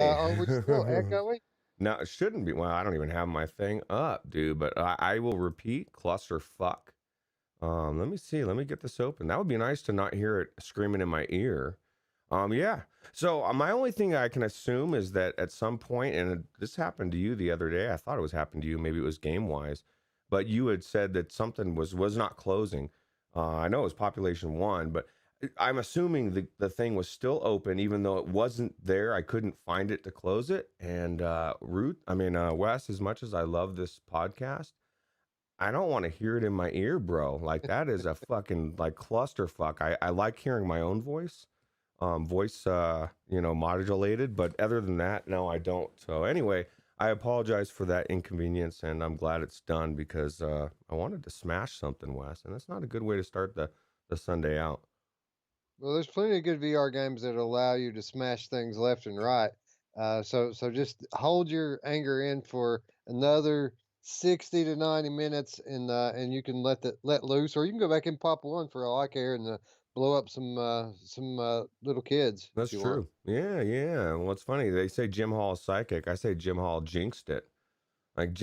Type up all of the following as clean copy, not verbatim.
Are we still echoing? No, it shouldn't be. Well, I don't even have my thing up, dude. But I will repeat clusterfuck. Let me see. Let me get this open. That would be nice to not hear it screaming in my ear. Yeah. So my only thing I can assume is that at some point, and this happened to you the other day. I thought it was happened to you. Maybe it was game wise, but you had said that something was not closing. I know it was population one, but I'm assuming the thing was still open, even though it wasn't there. I couldn't find it to close it. And Wes, as much as I love this podcast, I don't want to hear it in my ear, bro. Like that is a fucking like clusterfuck. I like hearing my own voice, modulated, but other than that, no, I don't. So anyway, I apologize for that inconvenience, and I'm glad it's done because I wanted to smash something, Wes, and that's not a good way to start the Sunday out. Well, there's plenty of good VR games that allow you to smash things left and right. So just hold your anger in for another 60 to 90 minutes, and you can let loose, or you can go back and pop one for all I care, and blow up some little kids if That's you want. true. Yeah, yeah. Well, it's funny. They say Jim Hall is psychic. I say Jim Hall jinxed it. Like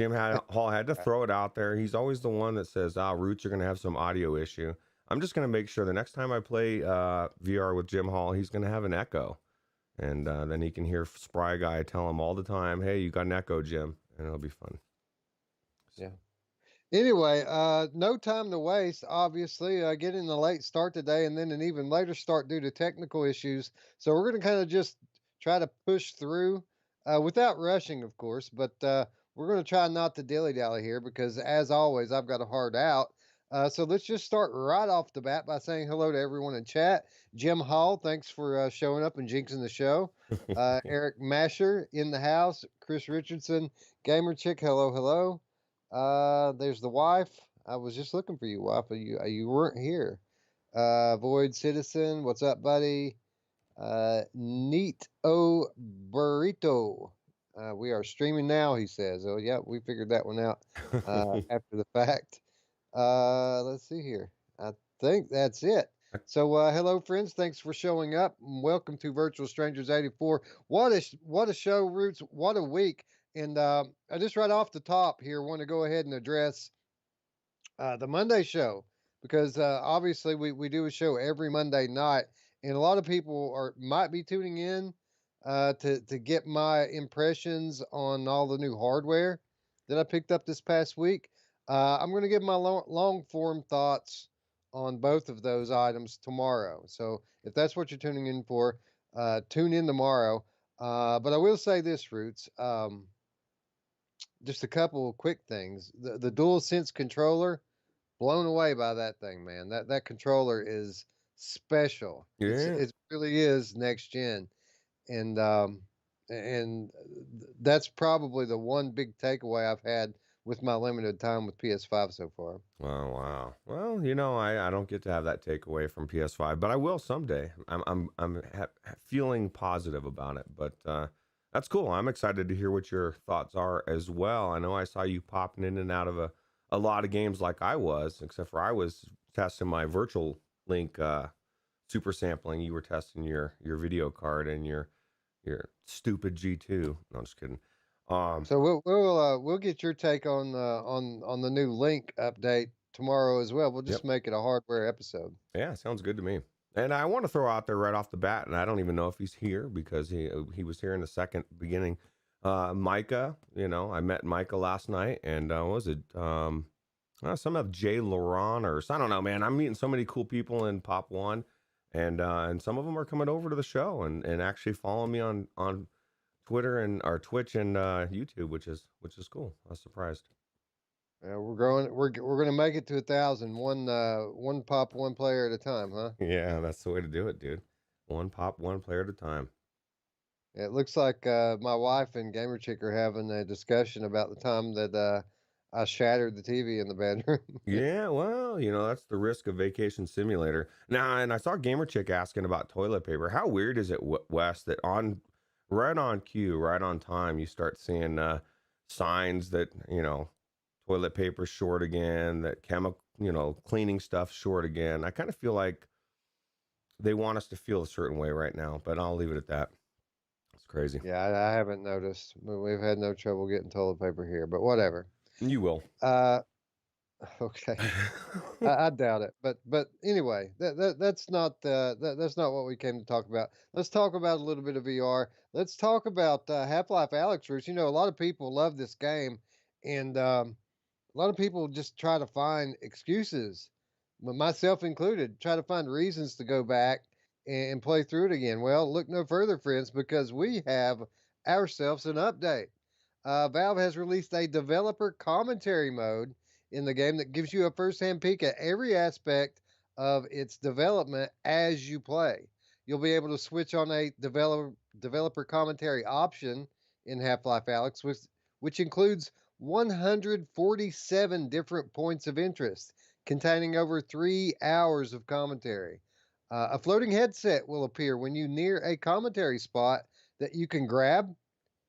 Hall had to throw it out there. He's always the one that says, Roots are going to have some audio issue. I'm just going to make sure the next time I play VR with Jim Hall, he's going to have an echo. And then he can hear Spry Guy tell him all the time, hey, you got an echo, Jim. And it'll be fun. Yeah. Anyway, no time to waste. Obviously, getting a late start today, and then an even later start due to technical issues. So we're going to kind of just try to push through without rushing, of course. But we're going to try not to dilly dally here because, as always, I've got a hard out. So let's just start right off the bat by saying hello to everyone in chat. Jim Hall, thanks for showing up and jinxing the show. Eric Masher in the house. Chris Richardson, Gamer Chick, hello, hello. There's the wife. I was just looking for you, wife. You weren't here. Void Citizen, what's up, buddy? Neat O Burrito. We are streaming now, he says. Oh, yeah, we figured that one out after the fact. Let's see here. I think that's it. So, hello, friends. Thanks for showing up. Welcome to Virtual Strangers 84. What a show, Roots. What a week. And I just right off the top here want to go ahead and address the Monday show because obviously we do a show every Monday night, and a lot of people might be tuning in to get my impressions on all the new hardware that I picked up this past week. I'm going to give my long form thoughts on both of those items tomorrow. So if that's what you're tuning in for, tune in tomorrow. But I will say this, Roots. Just a couple of quick things. The DualSense controller, blown away by that thing, man. That controller is special. Yeah. It really is next gen, and that's probably the one big takeaway I've had with my limited time with PS5 so far. Wow, wow. Well, I don't get to have that takeaway from PS5, but I will someday. I'm feeling positive about it, but that's cool. I'm excited to hear what your thoughts are as well. I know I saw you popping in and out of a lot of games like I was, except for I was testing my Virtual Link super sampling. You were testing your video card and your stupid G2. No, I'm just kidding. So we'll get your take on the new Link update tomorrow as well. We'll Yep. just make it a hardware episode. Yeah, sounds good to me. And I want to throw out there right off the bat, and I don't even know if he's here because he was here in the second beginning. Micah, I met Micah last night, and what was it some of Jay Laurent or I don't know, man. I'm meeting so many cool people in Pop One, and some of them are coming over to the show and actually following me on Twitter and or Twitch and YouTube, which is cool. I was surprised. We're growing. We're gonna make it to 1,000. One pop, one player at a time, huh? Yeah, that's the way to do it, dude. One pop, one player at a time. It looks like my wife and Gamer Chick are having a discussion about the time that I shattered the TV in the bedroom. Yeah, well, that's the risk of Vacation Simulator. Now, and I saw Gamer Chick asking about toilet paper. How weird is it, Wes, that right on cue, right on time, you start seeing signs that, toilet paper short again, that chemical, cleaning stuff short again. I kind of feel like they want us to feel a certain way right now, but I'll leave it at that. crazy. Yeah, I haven't noticed. We've had no trouble getting toilet paper here, but whatever. You will. Uh, okay. I doubt it, but anyway, that's not what we came to talk about. Let's talk about a little bit of VR. Let's talk about Half-Life Alyx. Roots. You know, a lot of people love this game, and a lot of people just try to find excuses, myself included, try to find reasons to go back and play through it again. Well, look no further, friends, because we have ourselves an update. Valve has released a developer commentary mode in the game that gives you a first-hand peek at every aspect of its development as you play. You'll be able to switch on a developer commentary option in Half-Life Alyx, which includes 147 different points of interest, containing over 3 hours of commentary. A floating headset will appear when you near a commentary spot that you can grab,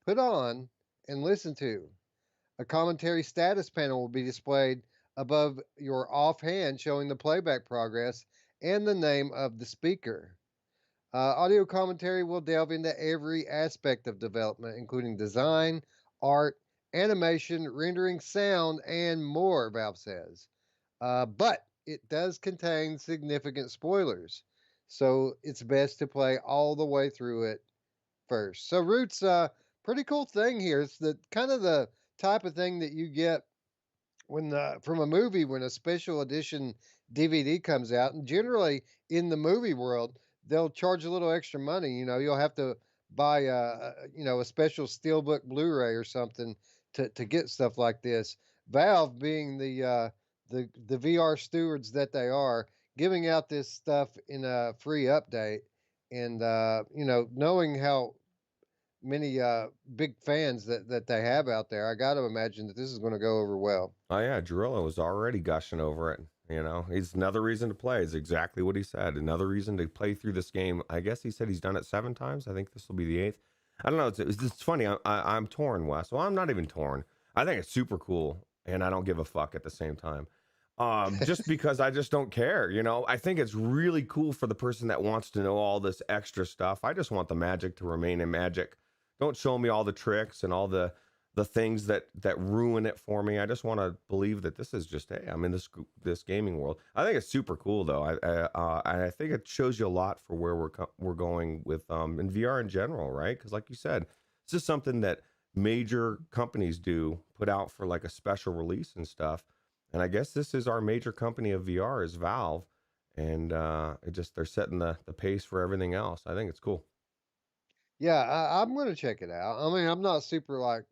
put on, and listen to. A commentary status panel will be displayed above your offhand, showing the playback progress and the name of the speaker. Audio commentary will delve into every aspect of development, including design, art, animation, rendering, sound, and more, Valve says. But it does contain significant spoilers, so it's best to play all the way through it first. So, Roots, pretty cool thing here. It's the kind of the type of thing that you get when from a movie when a special edition DVD comes out, and generally in the movie world they'll charge a little extra money. You know, you'll have to buy a special steelbook Blu-ray or something to get stuff like this. Valve, being the VR stewards that they are, giving out this stuff in a free update, and knowing how many big fans that they have out there, I got to imagine that this is going to go over well. Oh yeah, Drilla was already gushing over it. You know, it's another reason to play. Is exactly what he said. Another reason to play through this game. I guess he said he's done it 7 times. I think this will be the 8th. I don't know. It's funny. I'm torn, Wes. Well, I'm not even torn. I think it's super cool, and I don't give a fuck at the same time. Just because I just don't care. You know, I think it's really cool for the person that wants to know all this extra stuff. I just want the magic to remain in magic. Don't show me all the tricks and all the things that ruin it for me. I just want to believe that this is just, hey, I'm in this gaming world. I think it's super cool though. I think it shows you a lot for where we're going with in VR in general, right? Because like you said, this is something that major companies do, put out for like a special release and stuff. And I guess this is our major company of VR is Valve, and they're setting the pace for everything else. I think it's cool. Yeah, I'm gonna check it out. I mean, I'm not super like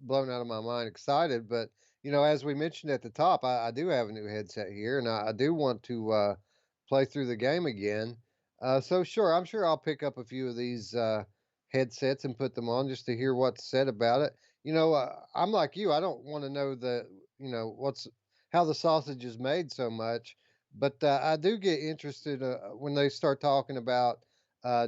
blown out of my mind excited, but as we mentioned at the top, I do have a new headset here, and I do want to play through the game again. So sure, I'm sure I'll pick up a few of these headsets and put them on just to hear what's said about it. I'm like you. I don't want to know what's how the sausage is made so much, but I do get interested when they start talking about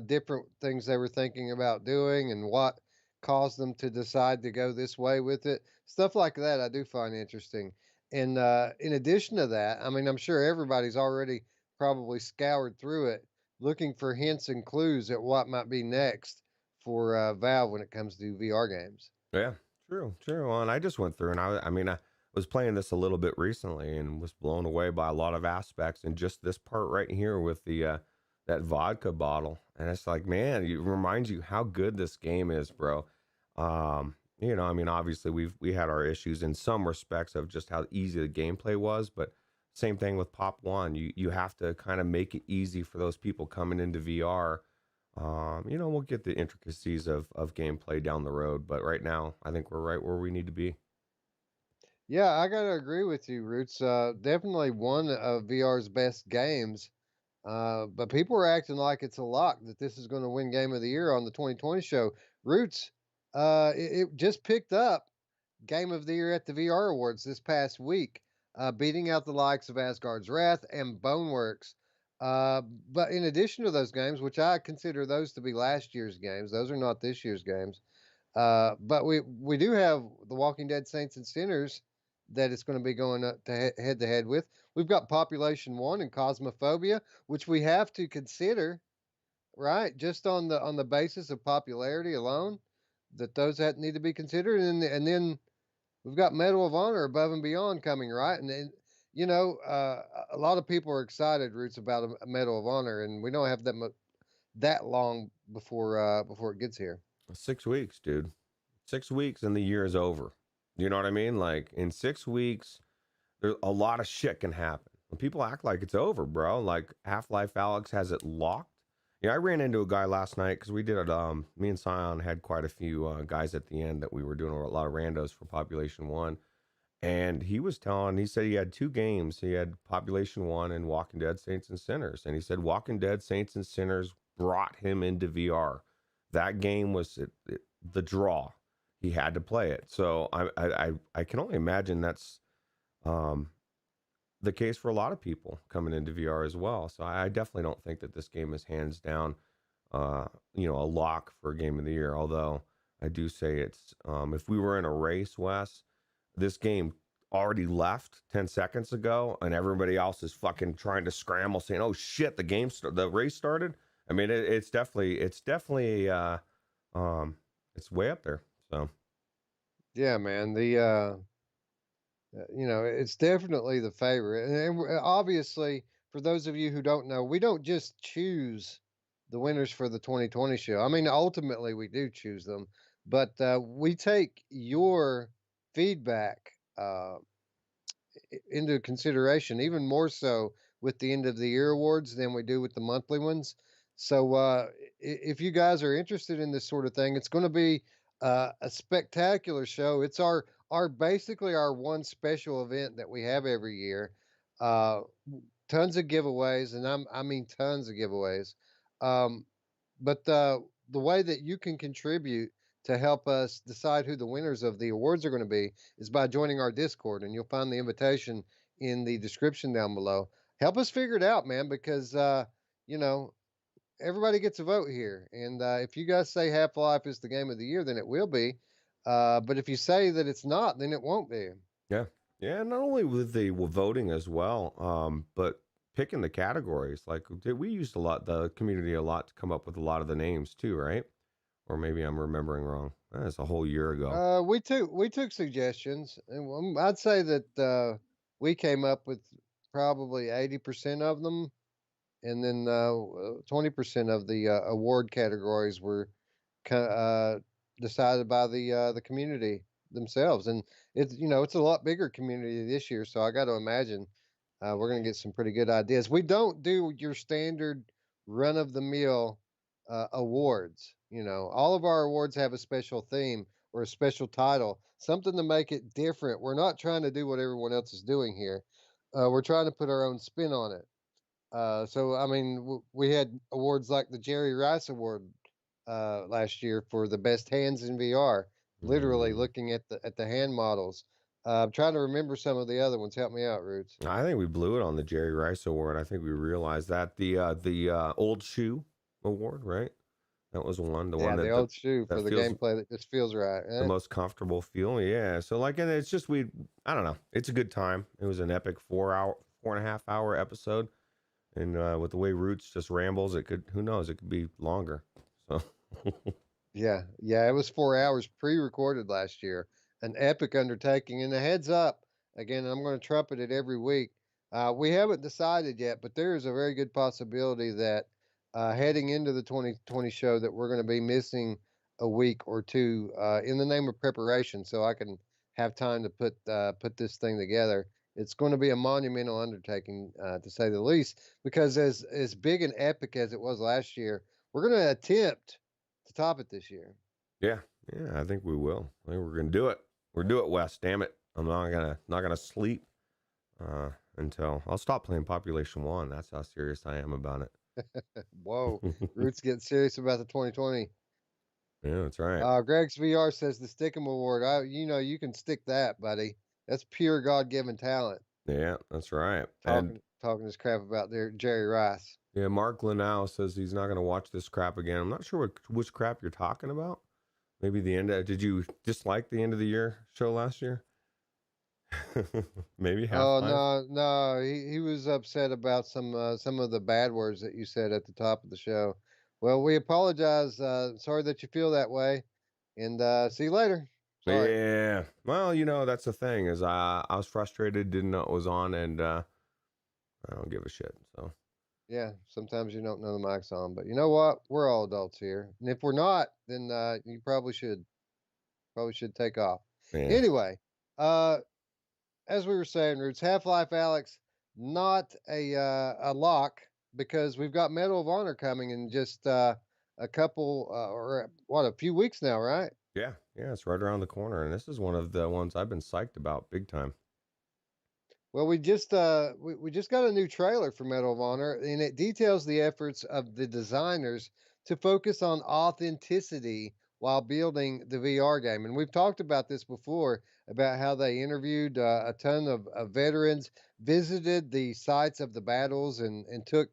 different things they were thinking about doing and what caused them to decide to go this way with it. Stuff like that I do find interesting. And in addition to that, I mean, I'm sure everybody's already probably scoured through it looking for hints and clues at what might be next for Valve when it comes to VR games. Yeah, true. Well, and I just went through, and I mean, I was playing this a little bit recently, and was blown away by a lot of aspects, and just this part right here with the that vodka bottle, and it's like, man, it reminds you how good this game is, bro. I mean, obviously we had our issues in some respects of just how easy the gameplay was, but same thing with Pop One. You have to kind of make it easy for those people coming into VR. We'll get the intricacies of gameplay down the road, but right now, I think we're right where we need to be. Yeah, I gotta agree with you, Roots. Definitely one of VR's best games. But people are acting like it's a lock that this is going to win Game of the Year on the 2020 show. Roots, it just picked up Game of the Year at the VR Awards this past week, beating out the likes of Asgard's Wrath and Boneworks. But in addition to those games, which I consider those to be last year's games, those are not this year's games. But we do have The Walking Dead Saints and Sinners that it's going to be going up to head to head with. We've got Population One and Phasmophobia, which we have to consider right? Just on the basis of popularity alone, that those that need to be considered, and then we've got Medal of Honor above and beyond coming, right? And then, a lot of people are excited, Roots, about a Medal of Honor, and we don't have that long before it gets here. 6 weeks, dude. 6 weeks and the year is over. You know what I mean? Like in 6 weeks, there's a lot of shit can happen. When people act like it's over, bro. Like Half-Life Alyx has it locked. Yeah, I ran into a guy last night because we did it. Me and Scion had quite a few guys at the end that we were doing a lot of randos for Population One, and he said he had two games. He had Population One and Walking Dead Saints and Sinners, and he said Walking Dead Saints and Sinners brought him into VR. That game was the draw. He had to play it. So I can only imagine that's um, the case for a lot of people coming into VR as well. So I definitely don't think that this game is hands down, a lock for Game of the Year. Although I do say it's, if we were in a race, Wes, this game already left 10 seconds ago, and everybody else is fucking trying to scramble, saying, "Oh shit, the race started." I mean, it's definitely, it's way up there. So Yeah, man. It's definitely the favorite. Obviously, for those of you who don't know, we don't just choose the winners for the 2020 show. I mean, ultimately, we do choose them, but we take your feedback into consideration, even more so with the end of the year awards than we do with the monthly ones. So, if you guys are interested in this sort of thing, it's going to be a spectacular show. It's our basically our one special event that we have every year. Uh, Tons of giveaways, and I mean tons of giveaways. Um, but the way that you can contribute to help us decide who the winners of the awards are going to be is by joining our Discord, and you'll find the invitation in the description down below. Help us figure it out, man, because you know everybody gets a vote here, and if you guys say Half Life is the game of the year, then it will be. But if you say that it's not, then it won't be. yeah, yeah. Not only with the voting as well, but picking the categories. Like we used the community a lot to come up with a lot of the names too, right? Or maybe I'm remembering wrong. That's a whole year ago. We took suggestions, and I'd say that we came up with probably 80% of them, and then 20% of the award categories were uh, decided by the community themselves, and it's a lot bigger community this year, so I got to imagine we're going to get some pretty good ideas. We don't do your standard run of the mill awards. All of our awards have a special theme or a special title, something to make it different. We're not trying to do what everyone else is doing here. We're trying to put our own spin on it. So I mean, we had awards like the Jerry Rice Award last year for the best hands in VR. Literally Mm. looking at the hand models. I'm trying to remember some of the other ones. Help me out, Roots. I think we blew it on the Jerry Rice Award. I think we realized that the old shoe award, right? That was one, the one Yeah, the that old shoe for that the feels gameplay that just feels right. the Eh? most comfortable feel. Yeah. So like, and it's just I don't know. It's a good time. It was an epic 4.5 hour episode, and with the way Roots just rambles, it could. Who knows? It could be longer. So Yeah, yeah, it was 4 hours pre-recorded last year, an epic undertaking. And a heads up, again, I'm going to trumpet it every week. We haven't decided yet, but there is a very good possibility that heading into the 2020 show that we're going to be missing a week or two in the name of preparation, so I can have time to put this thing together. It's going to be a monumental undertaking, to say the least, because as big and epic as it was last year, we're going to attempt to top it this year. yeah, yeah. I think we will. I think we're gonna do it. We're do it, Wes. Damn it. I'm not gonna sleep until I'll stop playing Population One. That's how serious I am about Whoa, it. Roots getting serious about the 2020. Yeah, that's right. Greg's VR says the Stick'em Award. You can stick that, buddy. That's pure God given talent. Yeah, that's right. And Talking this crap about their Jerry Rice. yeah, Mark Linnell says he's not going to watch this crap again. I'm not sure which crap you're talking about. Maybe the end. Did you dislike the end of the year show last year? Maybe Half Oh Life. no, he was upset about some of the bad words that you said at the top of the show. Well, we apologize. Sorry that you feel that way, and see you later. Sorry. Yeah. Well, that's the thing is I was frustrated, didn't know it was on, and I don't give a shit. So Yeah, sometimes you don't know the mic's on, but you know what? We're all adults here, and if we're not, then you probably should take off. yeah. Anyway, uh, as we were saying, Roots, Half-Life Alex, not a lock because we've got Medal of Honor coming in just a couple or what, a few weeks now, right? Yeah, it's right around the corner, and this is one of the ones I've been psyched about big time. Well, we just got a new trailer for Medal of Honor, and it details the efforts of the designers to focus on authenticity while building the VR game. And we've talked about this before about how they interviewed a ton of veterans, visited the sites of the battles, and took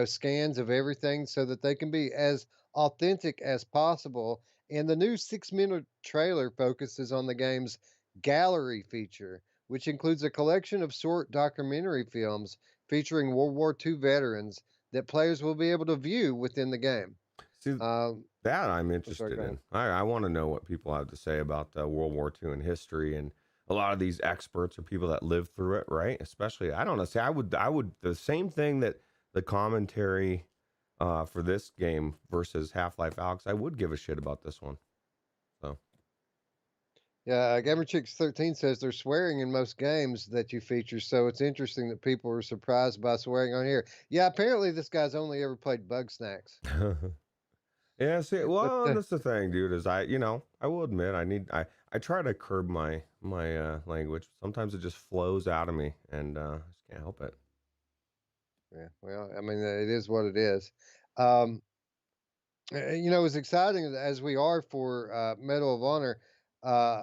scans of everything so that they can be as authentic as possible. And the new 6-minute trailer focuses on the game's gallery feature, which includes a collection of short documentary films featuring World War II veterans that players will be able to view within the game. See, Um, that I'm I'm sorry, interested go ahead. in. I want to know what people have to say about World War II and history, and a lot of these experts are people that lived through it, right? Especially, I don't know. See, I would the same thing that the commentary for this game versus Half-Life Alex. I would give a shit about this one. So Yeah, GamerChicks13 says there's swearing in most games that you feature, so it's interesting that people are surprised by swearing on here. Yeah, apparently this guy's only ever played Bug Snacks. yeah. See, But well, and that's the thing, dude. Is I will admit I try to curb my language. Sometimes it just flows out of me, and I just can't help it. yeah, well, I mean, it is what it is. Um, as exciting as we are for Medal of Honor, uh,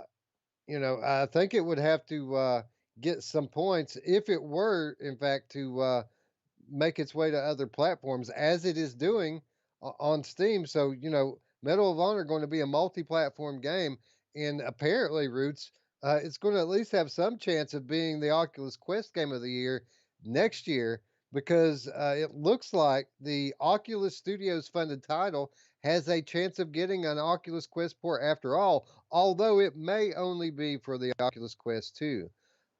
I think it would have to get some points if it were, in fact, to make its way to other platforms as it is doing on Steam. So, Medal of Honor going to be a multi-platform game, and apparently, Roots, it's going to at least have some chance of being the Oculus Quest game of the year next year because it looks like the Oculus Studios funded title has a chance of getting an Oculus Quest port after all, although it may only be for the Oculus Quest 2.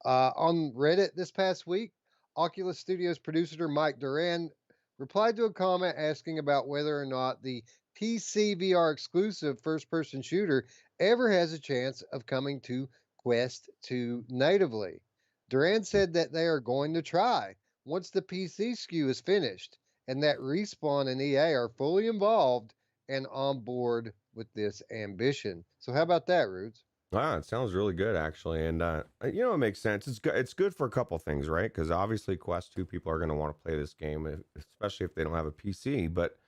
On Reddit this past week, Oculus Studios producer Mike Duran replied to a comment asking about whether or not the PCVR exclusive first person shooter ever has a chance of coming to Quest 2 natively. Duran said that they are going to try once the PC SKU is finished, and that Respawn and EA are fully involved and on board with this ambition. So, how about that, Roots? Wow, it sounds really good actually, and it makes sense. It's good. It's good for a couple things, right? Because obviously, Quest 2 people are going to want to play this game, especially if they don't have a PC. But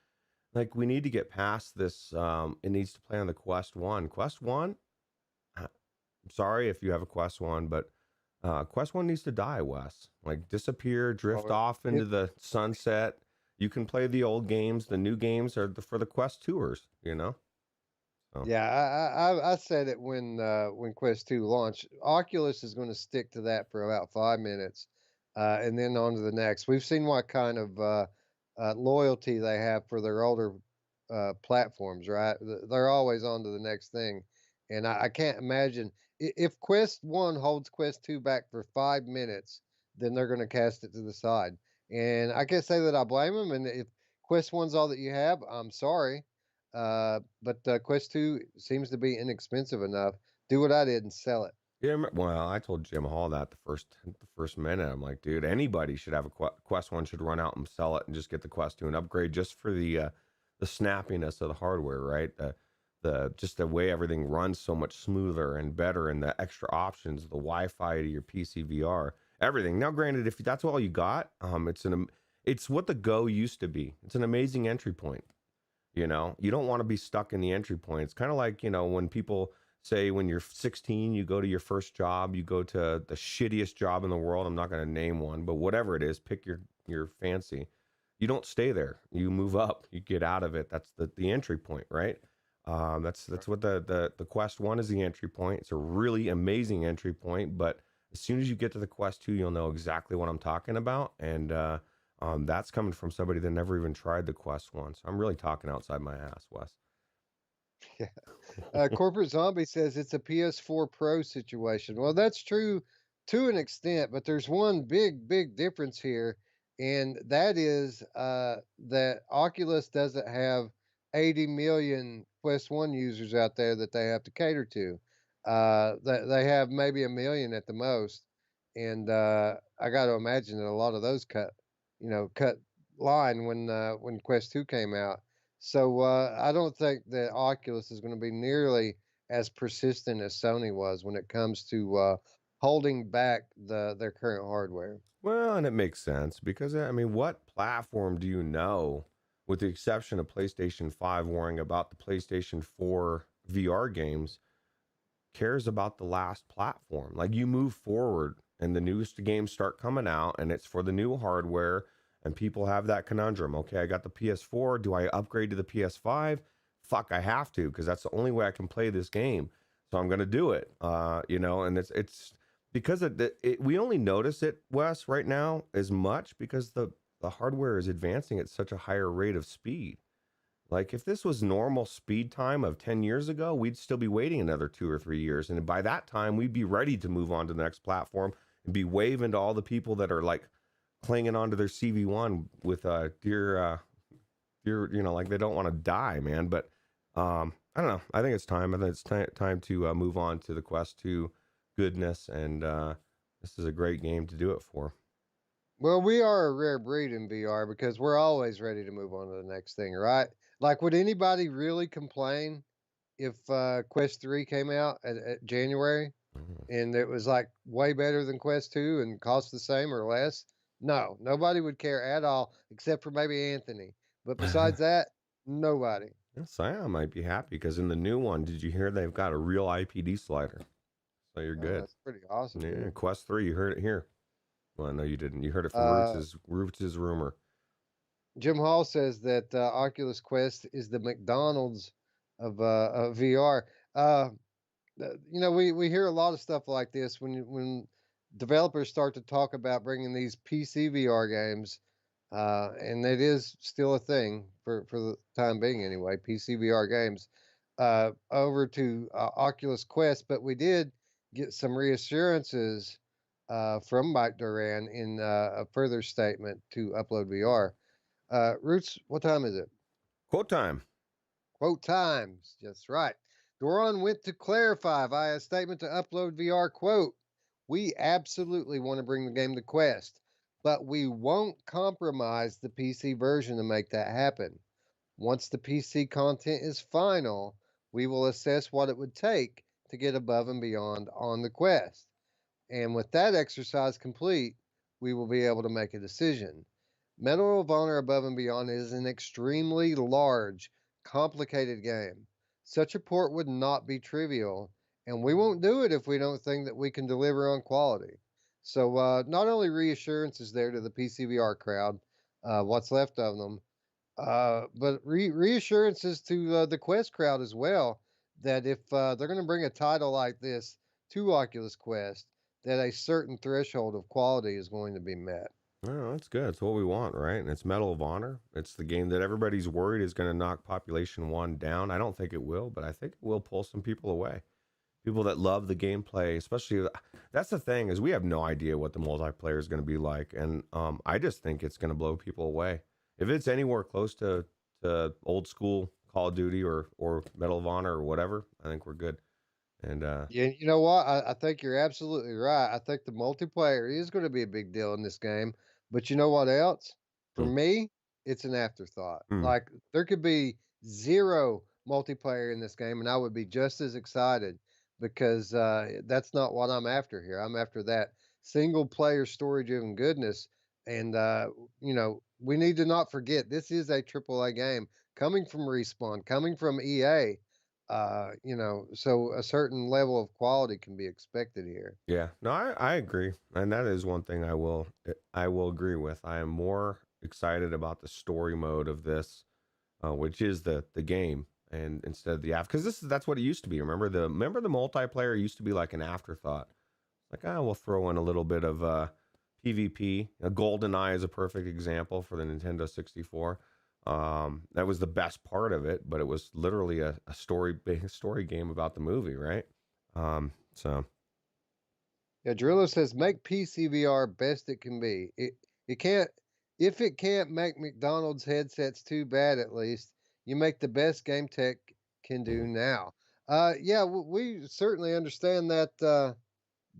like, we need to get past this. It needs to play on the Quest 1. Quest 1. I'm sorry if you have a Quest 1, but Quest 1 needs to die, Wes. Like, disappear, drift Well, off into the sunset. You can play the old games. The new games are for the Quest tours. So yeah, I said it when Quest 2 launched. Oculus is going to stick to that for about 5 minutes, and then on to the next. We've seen what kind of loyalty they have for their older platforms, right? They're always on to the next thing, and I can't imagine if Quest 1 holds Quest 2 back for 5 minutes, then they're going to cast it to the side. And I can't say that I blame them. And if Quest 1's all that you have, I'm sorry. But Quest 2 seems to be inexpensive enough. Do what I did and sell it. yeah, well, I told Jim Hall that the first minute. I'm like, dude, anybody should have a Quest 1 should run out and sell it and just get the Quest 2 and upgrade just for the snappiness of the hardware, right? The just the way everything runs so much smoother and better, and the extra options, the Wi-Fi to your PC VR, everything. Now, granted, if that's all you got, it's what the Go used to be. It's an amazing entry point. You don't want to be stuck in the entry point. It's kind of like, when people say when you're 16, you go to your first job, you go to the shittiest job in the world. I'm not going to name one, but whatever it is, pick your fancy. You don't stay there. You move up. You get out of it. That's the entry point, right? That's what the Quest 1 is, the entry point. It's a really amazing entry point, but as soon as you get to the Quest 2, you'll know exactly what I'm talking about. And That's coming from somebody that never even tried the Quest once. I'm really talking outside my ass, Wes. Yeah. Corporate Zombie says it's a PS4 Pro situation. Well, that's true to an extent, but there's one big difference here, and that is that Oculus doesn't have 80 million Quest 1 users out there that they have to cater to. They have maybe a million at the most, and I got to imagine that a lot of those cut line when Quest 2 came out. So I don't think that Oculus is going to be nearly as persistent as Sony was when it comes to holding back their current hardware. Well, and it makes sense because I mean, what platform do you know, with the exception of PlayStation 5 worrying about the PlayStation 4 VR games, cares about the last platform? Like you move forward and the newest games start coming out and it's for the new hardware and people have that conundrum. Okay, I got the PS4. Do I upgrade to the PS5? Fuck, I have to because that's the only way I can play this game. So I'm going to do it. And it's because we only notice it, Wes, right now as much because the hardware is advancing at such a higher rate of speed. Like if this was normal speed time of 10 years ago, we'd still be waiting another 2 or 3 years. And by that time, we'd be ready to move on to the next platform and be waving to all the people that are like clinging onto their CV1 with like they don't want to die, man. But I don't know. I think it's time. I think it's time to move on to the Quest 2 goodness. And this is a great game to do it for. Well, we are a rare breed in VR because we're always ready to move on to the next thing, right? Like, would anybody really complain if Quest 3 came out at January Mhm. and it was like way better than Quest 2 and cost the same or less? No, nobody would care at all except for maybe Anthony. But besides that, nobody. Yeah, Scion might be happy because in the new one, did you hear they've got a real IPD slider? So you're Oh, good. that's pretty awesome, Yeah, dude. Quest 3, you heard it here. Well, no, you didn't. You heard it from Uh, Roots' rumor. Jim Hall says that Oculus Quest is the McDonald's of VR. Uh, we hear a lot of stuff like this when developers start to talk about bringing these PC VR games, and it is still a thing for the time being anyway. PC VR games over to Oculus Quest, but we did get some reassurances from Mike Duran in a further statement to Upload VR. Roots, what time is it? Quote time. Quote times. That's right. Doron went to clarify via a statement to Upload VR. Quote, we absolutely want to bring the game to Quest, but we won't compromise the PC version to make that happen. Once the PC content is final, we will assess what it would take to get above and beyond on the Quest. And with that exercise complete, we will be able to make a decision. Medal of Honor Above and Beyond is an extremely large, complicated game. Such a port would not be trivial, and we won't do it if we don't think that we can deliver on quality. So, not only reassurance is there to the PCVR crowd, what's left of them, but reassurances to the Quest crowd as well that if they're going to bring a title like this to Oculus Quest, that a certain threshold of quality is going to be met. Oh, that's good. It's what we want, right? And it's Medal of Honor. It's the game that everybody's worried is going to knock Population 1 down. I don't think it will, but I think it will pull some people away. People that love the gameplay, especially that's the thing is we have no idea what the multiplayer is going to be like, and I just think it's going to blow people away. If it's anywhere close to old school Call of Duty or Medal of Honor or whatever, I think we're good. And Yeah, you know what? I think you're absolutely right. I think the multiplayer is going to be a big deal in this game. But you know what else? For mm, me, it's an afterthought. mm, Like, there could be zero multiplayer in this game, and I would be just as excited because that's not what I'm after here. I'm after that single player story driven goodness. And, we need to not forget this is a AAA game coming from Respawn, coming from EA. So a certain level of quality can be expected here. yeah, no, I agree, and that is one thing I will agree with. I am more excited about the story mode of this, which is the game, and instead of the after, because that's what it used to be. Remember the multiplayer used to be like an afterthought. Like, we'll throw in a little bit of PvP. GoldenEye is a perfect example for the Nintendo 64. That was the best part of it, but it was literally a story game about the movie, right? So Yeah, Drillo says make PCVR best it can be. It can't if it can't make McDonald's headsets too bad. At least you make the best game tech can do mm, now. Yeah, we certainly understand that.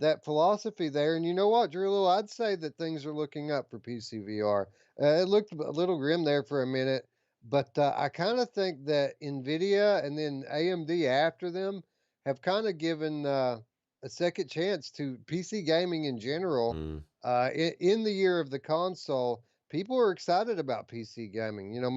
That philosophy there. And you know what, Drew? I'd say that things are looking up for PCVR. It looked a little grim there for a minute, but I kind of think that NVIDIA and then AMD after them have kind of given a second chance to PC gaming in general. mm, In the year of the console, people are excited about PC gaming. You know,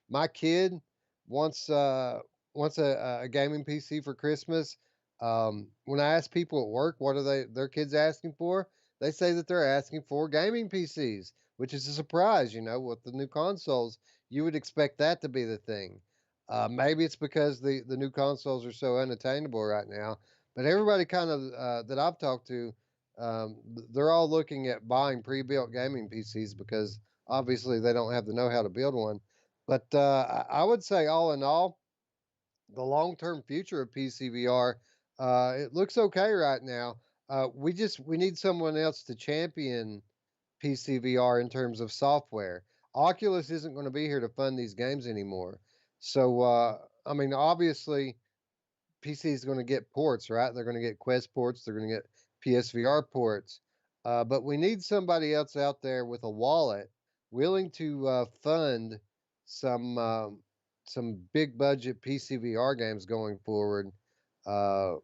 my kid wants wants a gaming PC for Christmas. When I ask people at work what are their kids asking for, they say that they're asking for gaming PCs, which is a surprise. You know, with the new consoles, you would expect that to be the thing. Maybe it's because the new consoles are so unattainable right now. But everybody kind of that I've talked to, they're all looking at buying pre-built gaming PCs because obviously they don't have the know-how to build one. But I would say, all in all, the long-term future of PCVR, it looks okay right now. We need someone else to champion PCVR in terms of software. Oculus isn't going to be here to fund these games anymore. So I mean, obviously, PC is going to get ports, right? They're going to get Quest ports. They're going to get PSVR ports. But we need somebody else out there with a wallet willing to fund some some big budget PCVR games going forward,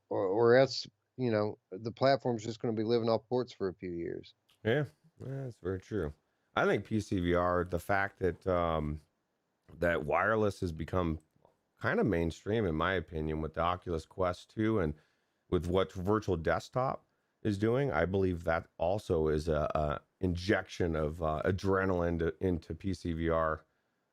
or else you know the platform's just going to be living off ports for a few years. yeah, that's very true. I think PCVR, the fact that that wireless has become kind of mainstream, in my opinion, with the Oculus Quest 2 and with what virtual desktop is doing, I believe that also is a injection of adrenaline into PCVR,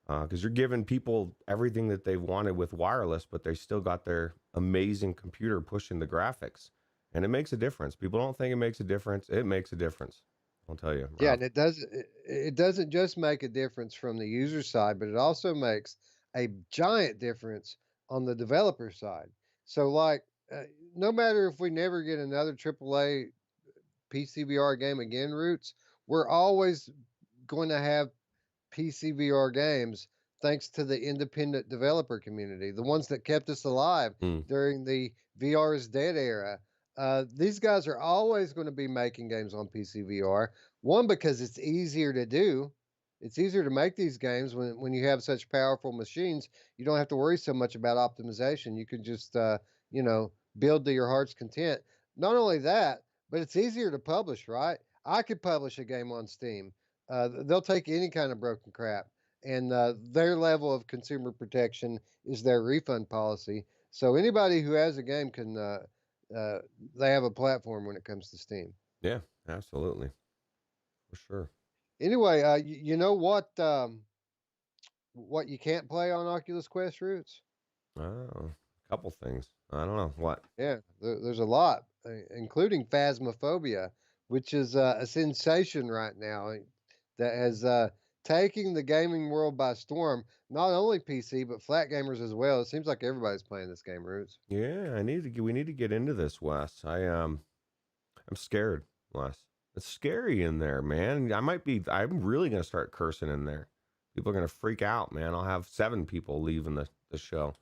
because you're giving people everything that they've wanted with wireless, but they still got their amazing computer pushing the graphics, and it makes a difference. People don't think it makes a difference. It makes a difference. I'll tell you, Yeah, Ralph. and it doesn't just make a difference from the user side, but it also makes a giant difference on the developer side. So, like, no matter if we never get another AAA PCVR game again, Roots, we're always going to have PCVR games thanks to the independent developer community, the ones that kept us alive Mm, during the VR is dead era. These guys are always going to be making games on PCVR. One, because it's easier to do. It's easier to make these games when you have such powerful machines. You don't have to worry so much about optimization. You can just, you know, build to your heart's content. Not only that, but it's easier to publish, right? I could publish a game on Steam. They'll take any kind of broken crap, and their level of consumer protection is their refund policy. So anybody who has a game can, uh, they have a platform when it comes to Steam. yeah, absolutely, for sure. Anyway, you know what you can't play on Oculus Quest Roots? Oh, a couple things. I don't know what. Yeah, there's a lot, including Phasmophobia, which is a sensation right now that has taking the gaming world by storm. Not only PC, but flat gamers as well. It seems like everybody's playing this game, Roots. Yeah, we need to get into this, Wes. I'm scared, Wes. It's scary in there, man. I'm really gonna start cursing in there. People are gonna freak out, man. I'll have 7 people leaving the show.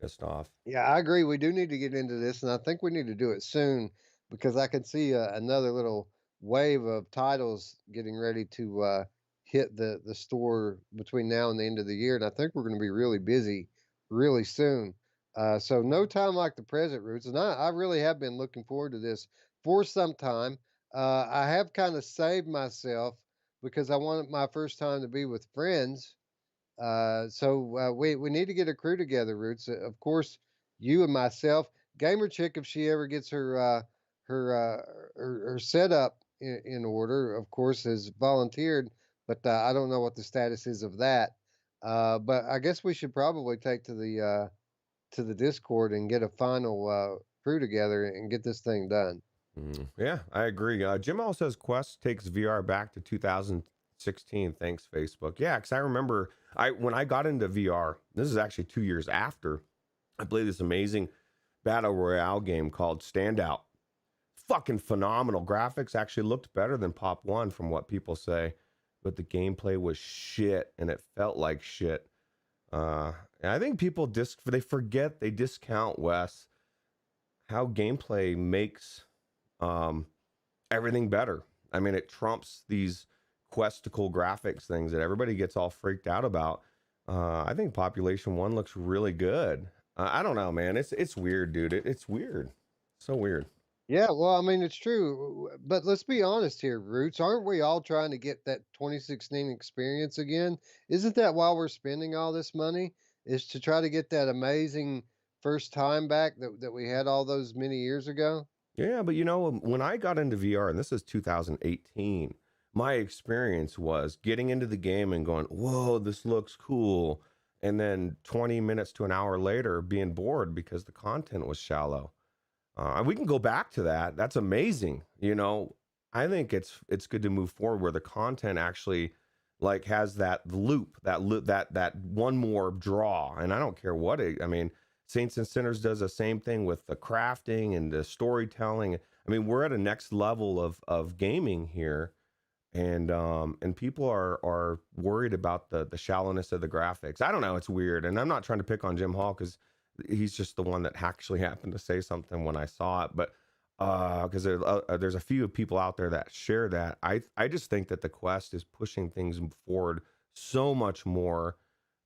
Pissed off. Yeah, I agree. We do need to get into this, and I think we need to do it soon because I can see another little wave of titles getting ready to hit the store between now and the end of the year, and I think we're going to be really busy really soon. So no time like the present, Roots, and I really have been looking forward to this for some time. I have kind of saved myself because I wanted my first time to be with friends, we need to get a crew together, Roots. Of course, you and myself, Gamer Chick, if she ever gets her setup in order, of course, has volunteered, but I don't know what the status is of that. But I guess we should probably take to the Discord and get a final crew together and get this thing done. Yeah, I agree. Jim also says Quest takes VR back to 2016. Thanks, Facebook. Yeah, because I remember when I got into VR. This is actually 2 years after I played this amazing battle royale game called Standout. Fucking phenomenal graphics. Actually looked better than Pop One from what people say, but the gameplay was shit and it felt like shit. And I think people they forget, they discount, Wes, how gameplay makes um, everything better. I mean, it trumps these questical graphics things that everybody gets all freaked out about. I think Population One looks really good. I don't know, man. It's weird, dude. It's weird. So weird. Yeah, well, I mean, it's true. But let's be honest here, Roots. Aren't we all trying to get that 2016 experience again? Isn't that why we're spending all this money? Is to try to get that amazing first time back that we had all those many years ago? Yeah, but you know, when I got into VR, and this is 2018, my experience was getting into the game and going, whoa, this looks cool. And then 20 minutes to an hour later, being bored because the content was shallow. We can go back to that. That's amazing. You know, I think it's good to move forward where the content actually like has that one more draw. And I don't care what I mean, Saints and Sinners does the same thing with the crafting and the storytelling. I mean, we're at a next level of gaming here, and people are worried about the shallowness of the graphics. I don't know, it's weird, and I'm not trying to pick on Jim Hall because he's just the one that actually happened to say something when I saw it, but because there's a few people out there that share that. I just think that the Quest is pushing things forward so much more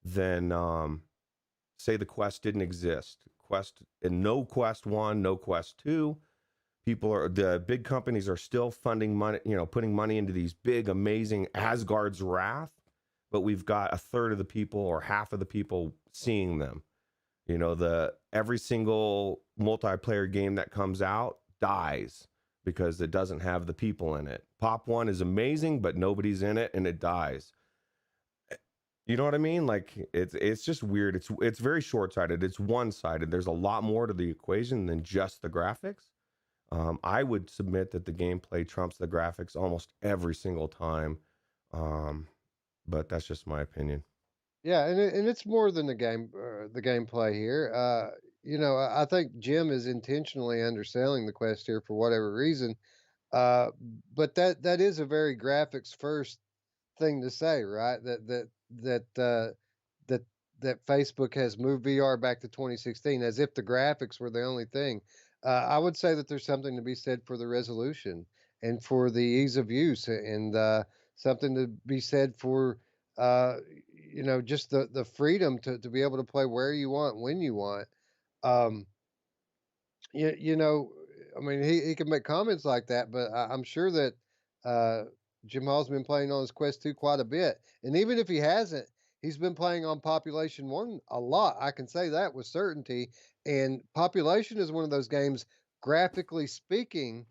than say the Quest didn't exist. Quest and no Quest 1, no Quest 2. The big companies are still funding money, you know, putting money into these big, amazing Asgard's Wrath, but we've got a third of the people or half of the people seeing them. You know, every single multiplayer game that comes out dies because it doesn't have the people in it. Pop One is amazing, but nobody's in it and it dies. You know what I mean? Like it's just weird. It's very short-sighted. It's one-sided. There's a lot more to the equation than just the graphics. I would submit that the gameplay trumps the graphics almost every single time. But that's just my opinion. Yeah, and it's more than the gameplay here. I think Jim is intentionally underselling the Quest here for whatever reason. Uh, but that is a very graphics first thing to say, right? That that Facebook has moved VR back to 2016 as if the graphics were the only thing. I would say that there's something to be said for the resolution and for the ease of use, and something to be said for uh, just the freedom to be able to play where you want when you want. Um, you know, I mean, he can make comments like that, but I'm sure that uh, Jamal's been playing on his Quest 2 quite a bit. And even if he hasn't, he's been playing on Population 1 a lot. I can say that with certainty. And Population is one of those games, graphically speaking,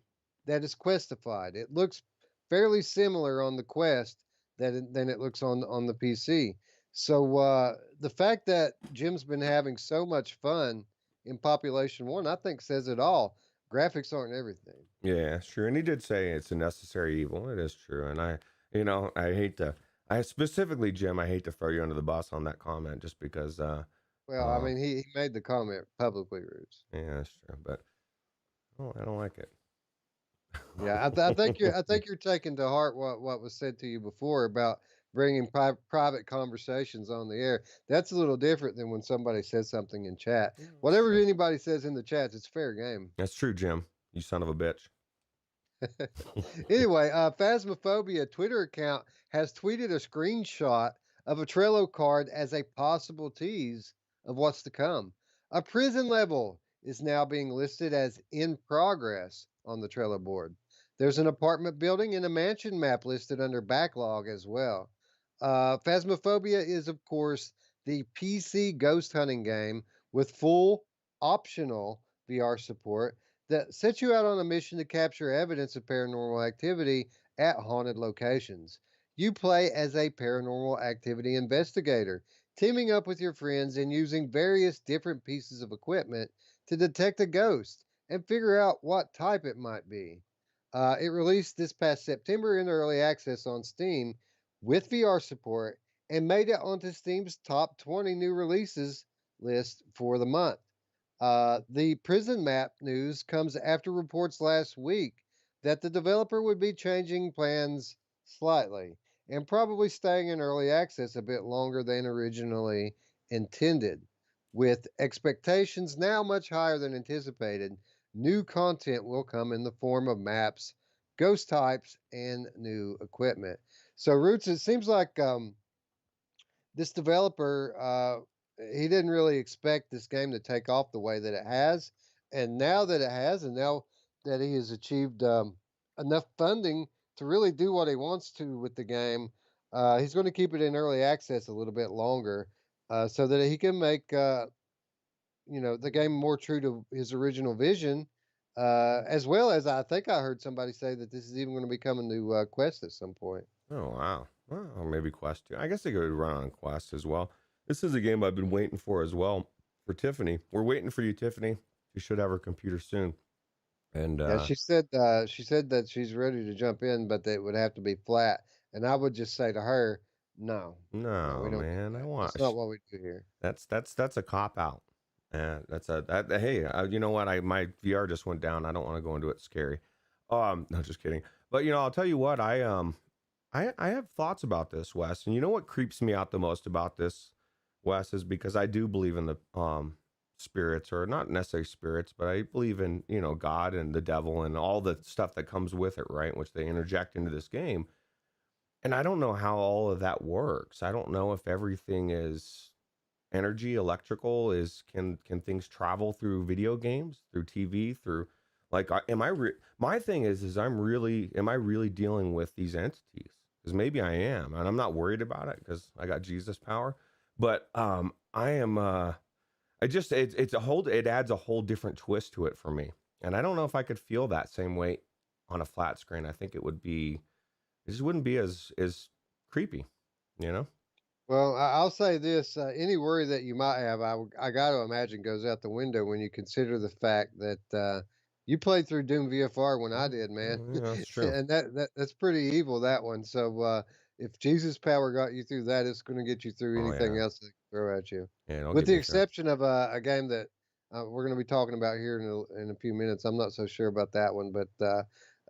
that is questified. It looks fairly similar on the Quest than it looks on the PC. So the fact that Jim's been having so much fun in Population One, I think says it all. Graphics aren't everything. Yeah, sure. And he did say it's a necessary evil. It is true. And I specifically, Jim, I hate to throw you under the bus on that comment just because, Well, I mean, he made the comment publicly, Roots. yeah, that's true. But oh, I don't like it. Yeah, I think you're taking to heart what was said to you before about bringing private conversations on the air. That's a little different than when somebody says something in chat. Whatever anybody says in the chats, it's fair game. That's true, Jim. You son of a bitch. Anyway, Phasmophobia Twitter account has tweeted a screenshot of a Trello card as a possible tease of what's to come. A prison level is now being listed as in progress on the Trello board. There's an apartment building and a mansion map listed under backlog as well. Phasmophobia is, of course, the PC ghost hunting game with full optional VR support that sets you out on a mission to capture evidence of paranormal activity at haunted locations. You play as a paranormal activity investigator, teaming up with your friends and using various different pieces of equipment to detect a ghost and figure out what type it might be. It released this past September in early access on Steam with VR support and made it onto Steam's top 20 new releases list for the month. The prison map news comes after reports last week that the developer would be changing plans slightly and probably staying in early access a bit longer than originally intended. With expectations now much higher than anticipated, new content will come in the form of maps, ghost types, and new equipment. So, Roots, it seems like this developer he didn't really expect this game to take off the way that it has, and now that it has, and now that he has achieved enough funding to really do what he wants to with the game, he's going to keep it in early access a little bit longer, so that he can make the game more true to his original vision. As well as I think I heard somebody say that this is even going to be coming to Quest at some point. Oh wow. Well, or maybe Quest 2. I guess they could run on Quest as well. This is a game I've been waiting for as well for Tiffany. We're waiting for you, Tiffany. You should have her computer soon. And Yeah, she said that she's ready to jump in, but that it would have to be flat. And I would just say to her, no, no, we no, don't do man, I that. want That's not what we do here. that's a cop out. Hey, you know what? I my VR just went down. I don't want to go into it. Scary. No, just kidding. But I'll tell you what. I have thoughts about this, Wes. And you know what creeps me out the most about this, Wes, is because I do believe in the spirits, or not necessarily spirits, but I believe in God and the devil and all the stuff that comes with it, right? Which they interject into this game. And I don't know how all of that works. I don't know if everything is energy, electrical. Can things travel through video games, through TV, through like my thing is am I really dealing with these entities? Because maybe I am, and I'm not worried about it because I got Jesus power. But I am. I just it adds a whole different twist to it for me, and I don't know if I could feel that same way on a flat screen. I think it just wouldn't be as creepy, you know. Well, I'll say this: any worry that you might have, I got to imagine goes out the window when you consider the fact that you played through Doom VFR when I did, man, Yeah, that's true. and that's pretty evil, that one. So if Jesus' power got you through that, it's going to get you through Oh anything yeah, else they can throw at you. yeah. Don't With get the me through. exception of a game that we're going to be talking about here in a few minutes. I'm not so sure about that one, but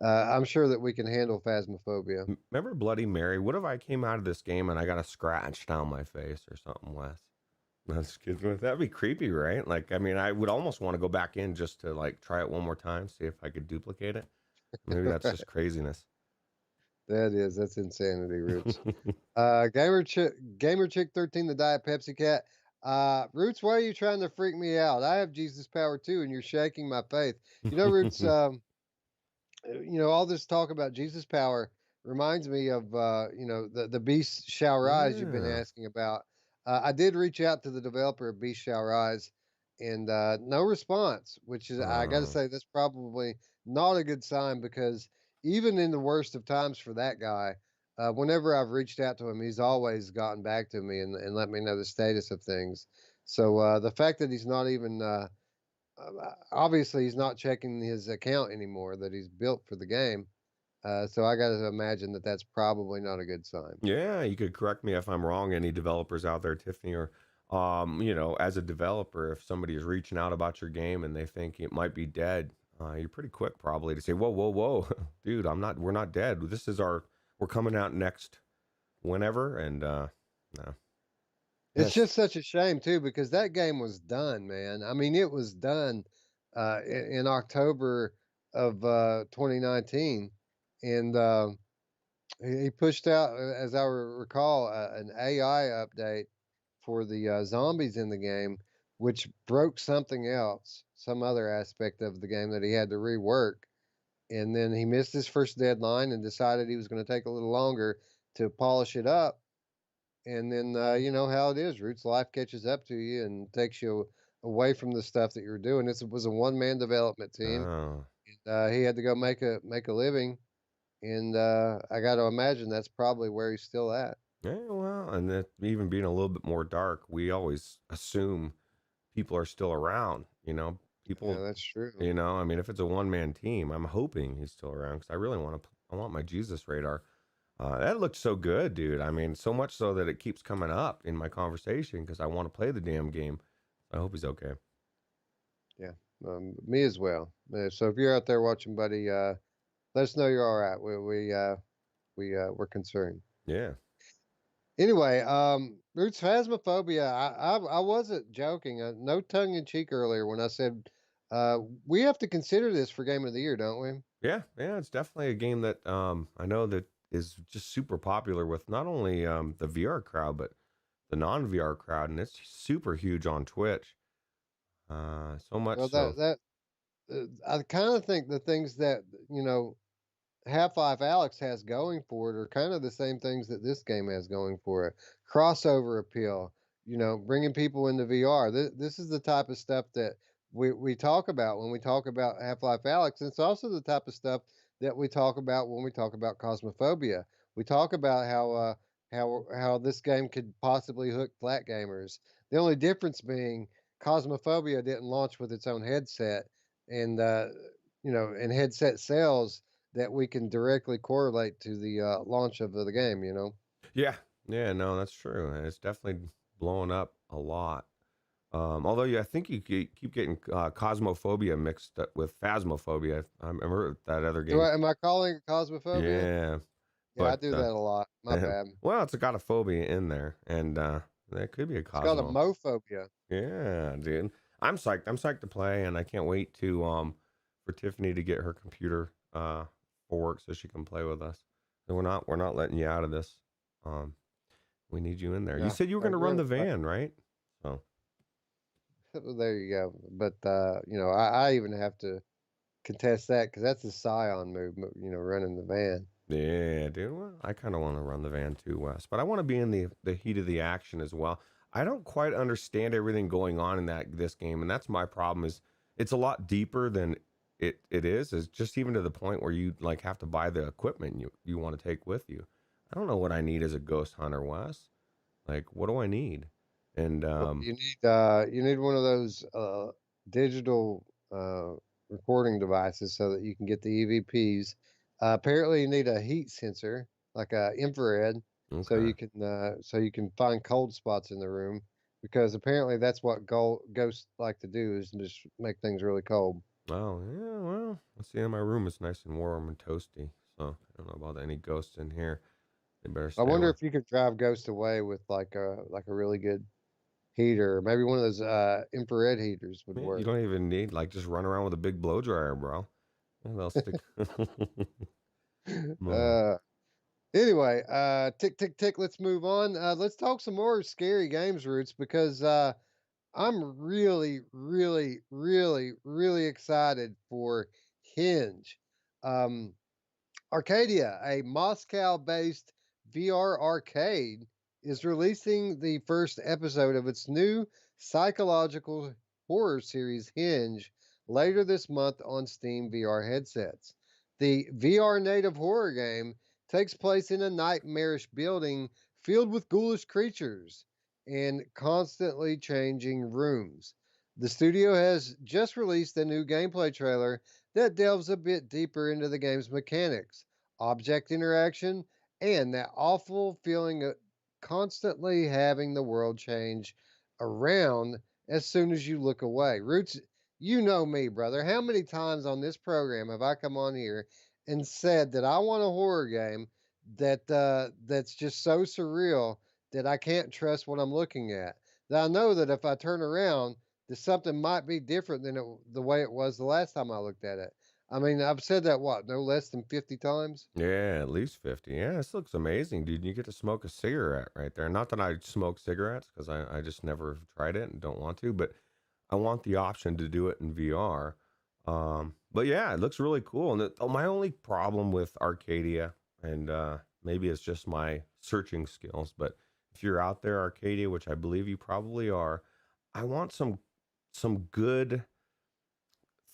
I'm sure that we can handle Phasmophobia. Remember Bloody Mary? What if I came out of this game and I got a scratch down my face or something, Wes? That's good. That'd be creepy, right? Like, I mean, I would almost want to go back in just to like try it one more time, see if I could duplicate it. Maybe that's just craziness. That's insanity, Roots. Gamer Chick 13, the Diet Pepsi Cat. Roots, why are you trying to freak me out? I have Jesus power too, and you're shaking my faith. Roots, all this talk about Jesus power reminds me of the Beast Shall Rise you've been Yeah. asking about. I did reach out to the developer of Beast Shall Rise, and no response, which is I got to Uh, say that's probably not a good sign because even in the worst of times for that guy, whenever I've reached out to him, he's always gotten back to me and let me know the status of things. So the fact that he's not even obviously he's not checking his account anymore that he's built for the game. So I got to imagine that that's probably not a good sign. yeah, you could correct me if I'm wrong. Any developers out there, Tiffany, or as a developer, if somebody is reaching out about your game and they think it might be dead, you're pretty quick probably to say, "Whoa, whoa, whoa, dude, we're not dead. We're coming out next whenever." And no, It's yes, just such a shame too because that game was done, man. I mean, it was done in October of 2019, and he pushed out, as I recall, an AI update for the zombies in the game, which broke something else, some other aspect of the game that he had to rework. And then he missed his first deadline and decided he was going to take a little longer to polish it up. And then you know how it is, Roots. Life catches up to you and takes you away from the stuff that you're doing. This was a one man development team. oh, He had to go make a living, and I got to imagine that's probably where he's still at. yeah, well, and that even being a little bit more dark, we always assume people are still around. Yeah, People, that's true. I mean, if it's a one-man team, I'm hoping he's still around because I really I want my Jesus radar. That looked so good, dude. I mean, so much so that it keeps coming up in my conversation because I want to play the damn game. I hope he's okay. Yeah, me as well. So if you're out there watching, buddy, let us know you're all right. We're concerned. Yeah. Anyway, Roots Phasmophobia. I wasn't joking. No tongue in cheek earlier when I said we have to consider this for Game of the Year, don't we? Yeah, yeah, it's definitely a game that I know that is just super popular with not only the VR crowd but the non-VR crowd, and it's super huge on Twitch. So Well, much so. that I kind of think the things that you know Half-Life Alyx has going for it are kind of the same things that this game has going for it. Crossover appeal, bringing people into VR. This is the type of stuff that we talk about when we talk about Half-Life Alyx. And it's also the type of stuff that we talk about when we talk about Cosmophobia. We talk about how this game could possibly hook flat gamers. The only difference being Cosmophobia didn't launch with its own headset, and and headset sales that we can directly correlate to the launch of the game. Yeah, yeah, no, that's true, and it's definitely blowing up a lot. Although, yeah, I think you keep getting Cosmophobia mixed up with Phasmophobia. I remember that other game. Am I calling it Cosmophobia? Yeah, Yeah, I but do that a lot. My bad. well, it's got a phobia in there, and that could be a It's called a Cosmo. mophobia. Yeah, dude. I'm psyched. I'm psyched to play, and I can't wait to for Tiffany to get her computer for work so she can play with us. So we're not letting you out of this. Um, we need you in there. You Yeah, said you were I going to run agree. the van, right? So There you go. But I even have to contest that because that's a Scion move. Running the van. yeah, dude. Well, I kind of want to run the van too, Wes, but I want to be in the heat of the action as well. I don't quite understand everything going on in this game, and that's my problem. Is it's a lot deeper than it is. Is just even to the point where you like have to buy the equipment you want to take with you. I don't know what I need as a ghost hunter, Wes. Like, what do I need? And Well, you need one of those digital recording devices so that you can get the EVPs. Apparently, you need a heat sensor, like a infrared, okay. so you can find cold spots in the room, because apparently that's what ghosts like to do, is just make things really cold. Oh yeah, well, let's see. My room is nice and warm and toasty, so I don't know about any ghosts in here. They better I stay wonder away. if you could drive ghosts away with like a really good heater. Maybe one of those infrared heaters would Yeah, you work. don't even need like just run around with a big blow dryer, bro. And they'll stick. No. uh, Anyway, tick, tick, tick. Let's move on. Let's talk some more scary games, Roots, because I'm really, really, really, really excited for Hinge. Um, Arcadia, a Moscow based VR arcade, is releasing the first episode of its new psychological horror series, Hinge, later this month on Steam VR headsets. The VR native horror game takes place in a nightmarish building filled with ghoulish creatures and constantly changing rooms. The studio has just released a new gameplay trailer that delves a bit deeper into the game's mechanics, object interaction, and that awful feeling of constantly having the world change around as soon as you look away. Roots, you know me, brother. How many times on this program have I come on here and said that I want a horror game that's just so surreal that I can't trust what I'm looking at? That I know that if I turn around, that something might be different than the way it was the last time I looked at it. I mean, I've said that no less than 50 times. Yeah, at least 50. Yeah, this looks amazing, dude. You get to smoke a cigarette right there. Not that I smoke cigarettes because I just never tried it and don't want to, but I want the option to do it in VR. But yeah, it looks really cool. And my only problem with Arcadia, and maybe it's just my searching skills, but if you're out there, Arcadia, which I believe you probably are, I want some good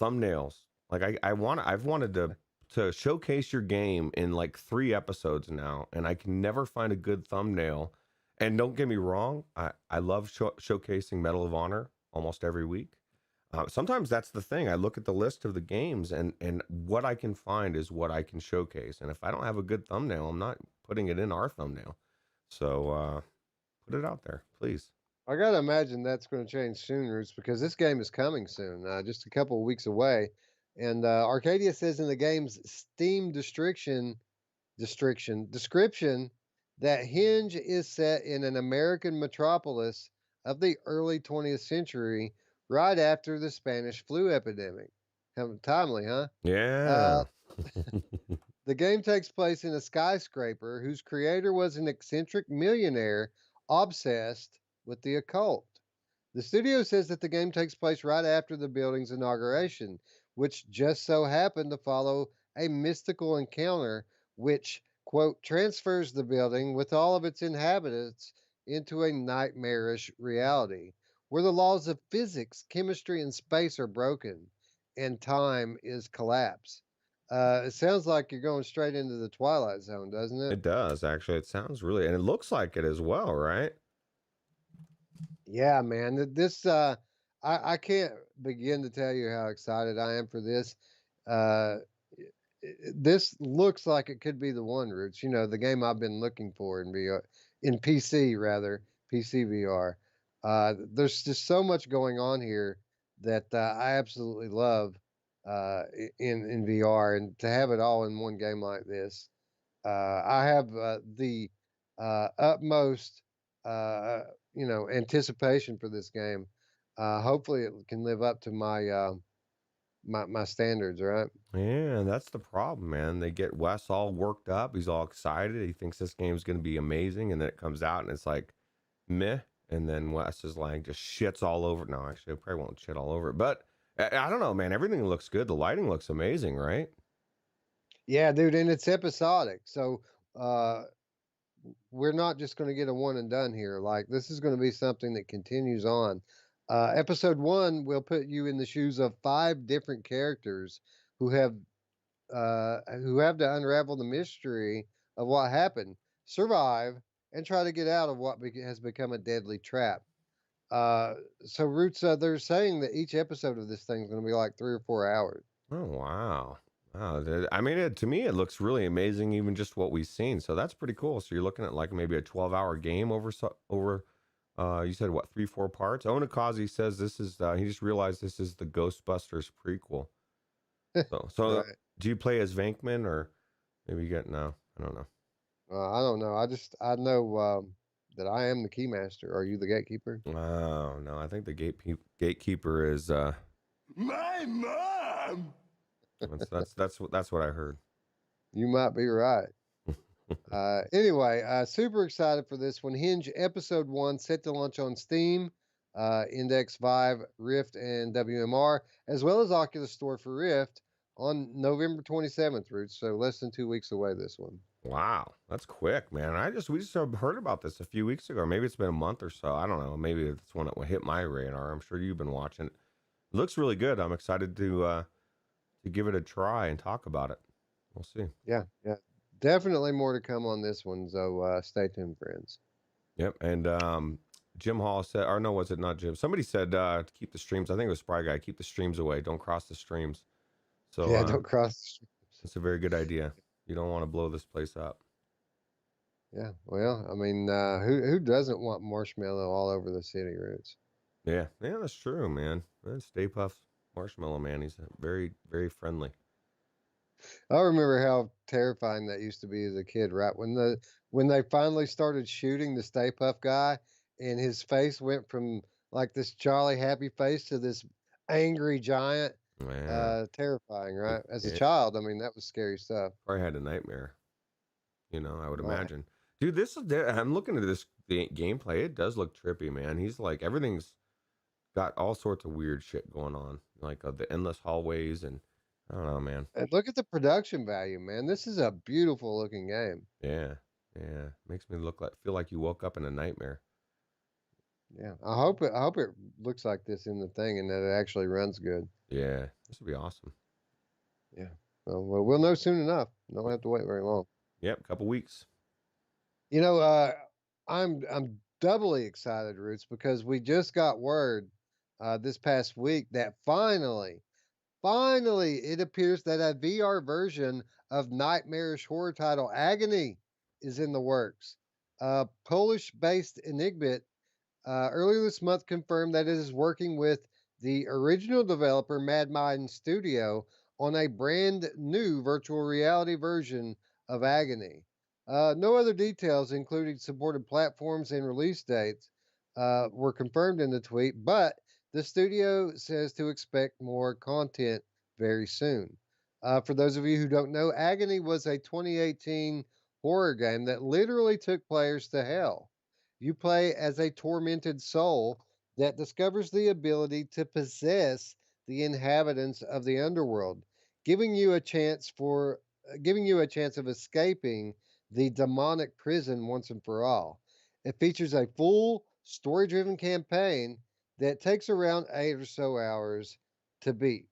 thumbnails. Like I've wanted to showcase your game in like 3 episodes now, and I can never find a good thumbnail. And don't get me wrong, I love showcasing Medal of Honor almost every week. Sometimes that's the thing. I look at the list of the games, and what I can find is what I can showcase. And if I don't have a good thumbnail, I'm not putting it in our thumbnail. So put it out there, please. I gotta imagine that's going to change soon, Roots, because this game is coming soon, just a couple of weeks away. And Arcadia says in the game's Steam description that Hinge is set in an American metropolis of the early 20th century, right after the Spanish flu epidemic. Timely, huh? Yeah. Uh, the game takes place in a skyscraper whose creator was an eccentric millionaire obsessed with the occult. The studio says that the game takes place right after the building's inauguration, which just so happened to follow a mystical encounter which, quote, transfers the building with all of its inhabitants into a nightmarish reality where the laws of physics, chemistry, and space are broken and time is collapse. It sounds like you're going straight into the Twilight Zone, doesn't it? It does, actually. It sounds really, and it looks like it as well, right? Yeah, man. I can't begin to tell you how excited I am for this. Uh, this looks like it could be the one, Roots. You know, the game I've been looking for in VR, in PC rather, PC VR. There's just so much going on here that I absolutely love in VR, and to have it all in one game like this. I have the utmost, uh, anticipation for this game. Hopefully, it can live up to my standards. Right? Yeah, that's the problem, man. They get Wes all worked up. He's all excited. He thinks this game's going to be amazing. And then it comes out and it's like, meh. And then Wes is like, just shits all over. No, actually, I probably won't shit all over it. But I don't know, man. Everything looks good. The lighting looks amazing, right? Yeah, dude, and it's episodic, so uh, we're not just going to get a one and done here. Like this is going to be something that continues on. Episode one will put you in the shoes of five different characters who have who have to unravel the mystery of what happened, survive, and try to get out of what has become a deadly trap. Uh, so, Roots, they're saying that each episode of this thing is going to be like 3 or 4 hours. Oh, wow. Wow. I mean, to me, it looks really amazing, even just what we've seen. So that's pretty cool. So you're looking at like maybe a 12-hour game over you said what, 3, 4 parts? Onikazi says this is, he just realized this is the Ghostbusters prequel. So Right. do you play as Venkman or maybe you get, no, I don't know. I don't know. I know that I am the keymaster. Are you the gatekeeper? Oh, no, I think the gatekeeper is, my mom. That's what I heard. You might be right. Anyway, super excited for this one. Hinge episode one set to launch on Steam, Index Vive, Rift, and WMR, as well as Oculus Store for Rift on November 27th, Roots. So less than 2 weeks away, this one. Wow, that's quick, man. We just heard about this a few weeks ago. Maybe it's been a month or so. I don't know. Maybe it's when it hit my radar. I'm sure you've been watching it. It looks really good. I'm excited to give it a try and talk about it. We'll see. Yeah, yeah. Definitely more to come on this one, so stay tuned, friends. Yep. And Jim Hall said, or no, was it not Jim? Somebody said to keep the streams. I think it was Spry Guy. Keep the streams away. Don't cross the streams. So Yeah, don't cross the streams. it's a very good idea. You don't want to blow this place up. Yeah, well, I mean, who doesn't want marshmallow all over the city, Roots? Yeah, yeah, that's true, man. Stay Puft Marshmallow Man. He's very, very friendly. I remember how terrifying that used to be as a kid, right? When they finally started shooting the Stay Puft guy, and his face went from like this jolly happy face to this angry giant. Yeah, Terrifying, right? As a yeah. child, I mean, that was scary stuff. Probably had a nightmare. I would Right. imagine. Dude, I'm looking at this gameplay. It does look trippy, man. He's like everything's got all sorts of weird shit going on, like the endless hallways and I don't know, man. And look at the production value, man. This is a beautiful looking game. Yeah, yeah. Makes me feel like you woke up in a nightmare. Yeah. I hope it looks like this in the thing and that it actually runs good. Yeah, this would be awesome. Yeah. Well, we'll know soon enough. Don't have to wait very long. Yep, couple weeks. You know, I'm doubly excited, Roots, because we just got word. this past week that finally, it appears that a VR version of nightmarish horror title Agony is in the works. Polish based Enigmit earlier this month confirmed that it is working with the original developer Mad Mind Studio on a brand new virtual reality version of Agony. No other details, including supported platforms and release dates, were confirmed in the tweet, but the studio says to expect more content very soon. For those of you who don't know, Agony was a 2018 horror game that literally took players to hell. You play as a tormented soul that discovers the ability to possess the inhabitants of the underworld, giving you a chance for giving you a chance of escaping the demonic prison once and for all. It features a full story-driven campaign that takes around 8 or so hours to beat.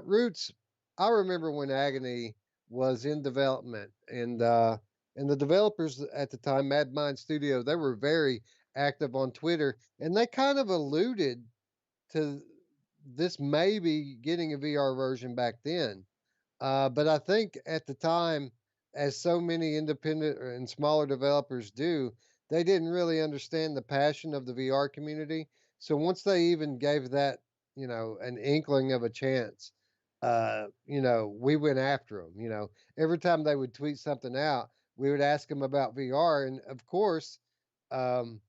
Roots, I remember when Agony was in development, and the developers at the time, Mad Mind Studio, they were very active on Twitter, and they kind of alluded to this maybe getting a VR version back then. But I think at the time, as so many independent and smaller developers do, they didn't really understand the passion of the VR community. So once they even gave that, an inkling of a chance, we went after them. Every time they would tweet something out, we would ask them about VR, and of course, um,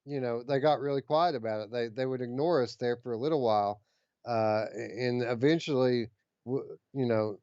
they got really quiet about it. They would ignore us there for a little while, and eventually, you know,